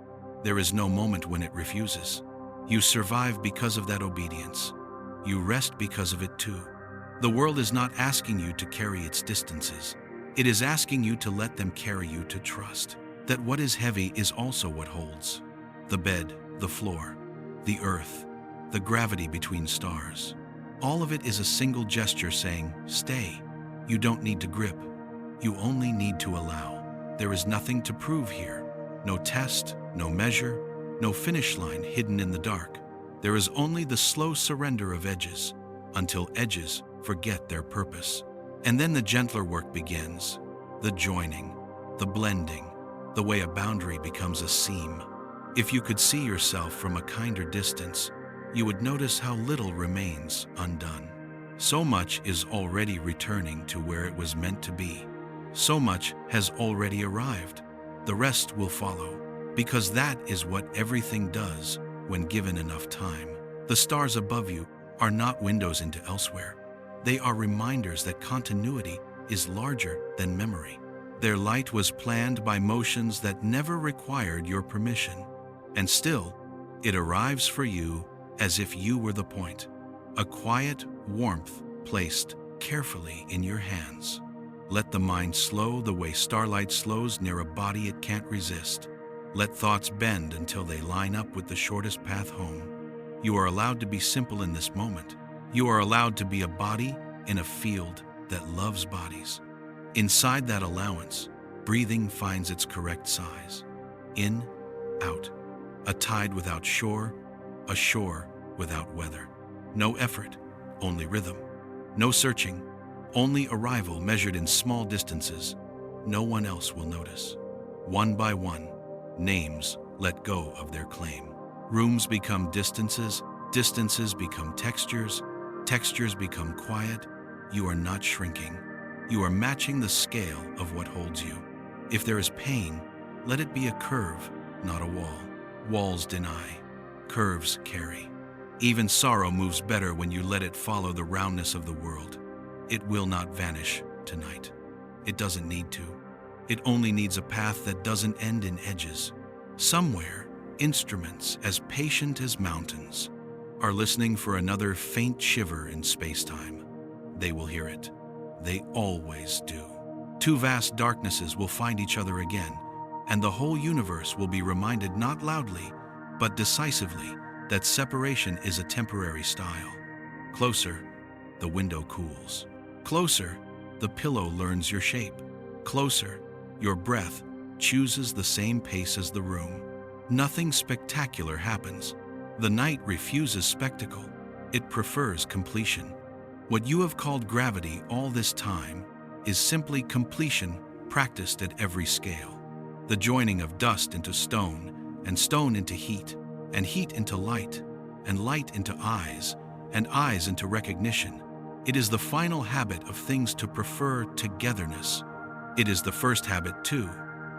Speaker 1: There is no moment when it refuses. You survive because of that obedience. You rest because of it too. The world is not asking you to carry its distances. It is asking you to let them carry you to trust that what is heavy is also what holds. The bed, the floor, the earth, the gravity between stars. All of it is a single gesture saying, stay. You don't need to grip. You only need to allow. There is nothing to prove here. No test, no measure, no finish line hidden in the dark. There is only the slow surrender of edges, until edges forget their purpose. And then the gentler work begins, the joining, the blending, the way a boundary becomes a seam. If you could see yourself from a kinder distance, you would notice how little remains undone. So much is already returning to where it was meant to be. So much has already arrived. The rest will follow, because that is what everything does when given enough time. The stars above you are not windows into elsewhere. They are reminders that continuity is larger than memory. Their light was planned by motions that never required your permission. And still, it arrives for you as if you were the point. A quiet warmth placed carefully in your hands. Let the mind slow the way starlight slows near a body it can't resist. Let thoughts bend until they line up with the shortest path home. You are allowed to be simple in this moment. You are allowed to be a body in a field that loves bodies. Inside that allowance, breathing finds its correct size. In, out. A tide without shore, a shore without weather. No effort, only rhythm. No searching, only arrival measured in small distances. No one else will notice. One by one, names let go of their claim. Rooms become distances, distances become textures, textures become quiet. You are not shrinking. You are matching the scale of what holds you. If there is pain, let it be a curve, not a wall. Walls deny. Curves carry. Even sorrow moves better when you let it follow the roundness of the world. It will not vanish tonight. It doesn't need to. It only needs a path that doesn't end in edges. Somewhere, instruments as patient as mountains are listening for another faint shiver in space-time. They will hear it. They always do. Two vast darknesses will find each other again, and the whole universe will be reminded not loudly, but decisively, that separation is a temporary style. Closer, the window cools. Closer, the pillow learns your shape. Closer, your breath chooses the same pace as the room. Nothing spectacular happens. The night refuses spectacle. It prefers completion. What you have called gravity all this time is simply completion practiced at every scale. The joining of dust into stone, and stone into heat, and heat into light, and light into eyes, and eyes into recognition. It is the final habit of things to prefer togetherness. It is the first habit too.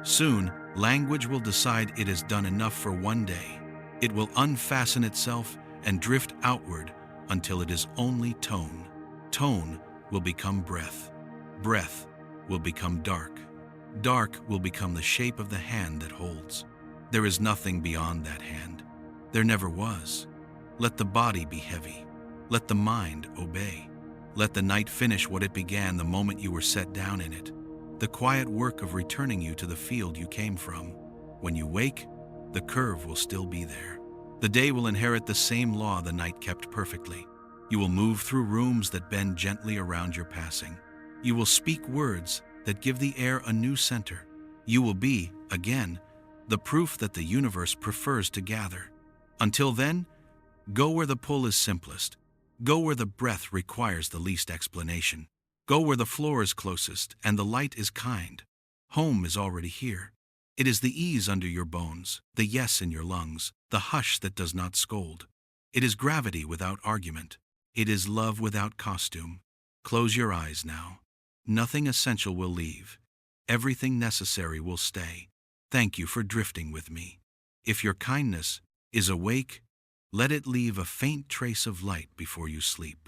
Speaker 1: Soon, language will decide it has done enough for one day. It will unfasten itself and drift outward until it is only tone. Tone will become breath. Breath will become dark. Dark will become the shape of the hand that holds. There is nothing beyond that hand. There never was. Let the body be heavy. Let the mind obey. Let the night finish what it began the moment you were set down in it. The quiet work of returning you to the field you came from. When you wake, the curve will still be there. The day will inherit the same law the night kept perfectly. You will move through rooms that bend gently around your passing. You will speak words that give the air a new center. You will be, again, the proof that the universe prefers to gather. Until then, go where the pull is simplest. Go where the breath requires the least explanation. Go where the floor is closest and the light is kind. Home is already here. It is the ease under your bones, the yes in your lungs, the hush that does not scold. It is gravity without argument. It is love without costume. Close your eyes now. Nothing essential will leave. Everything necessary will stay. Thank you for drifting with me. If your kindness is awake, let it leave a faint trace of light before you sleep.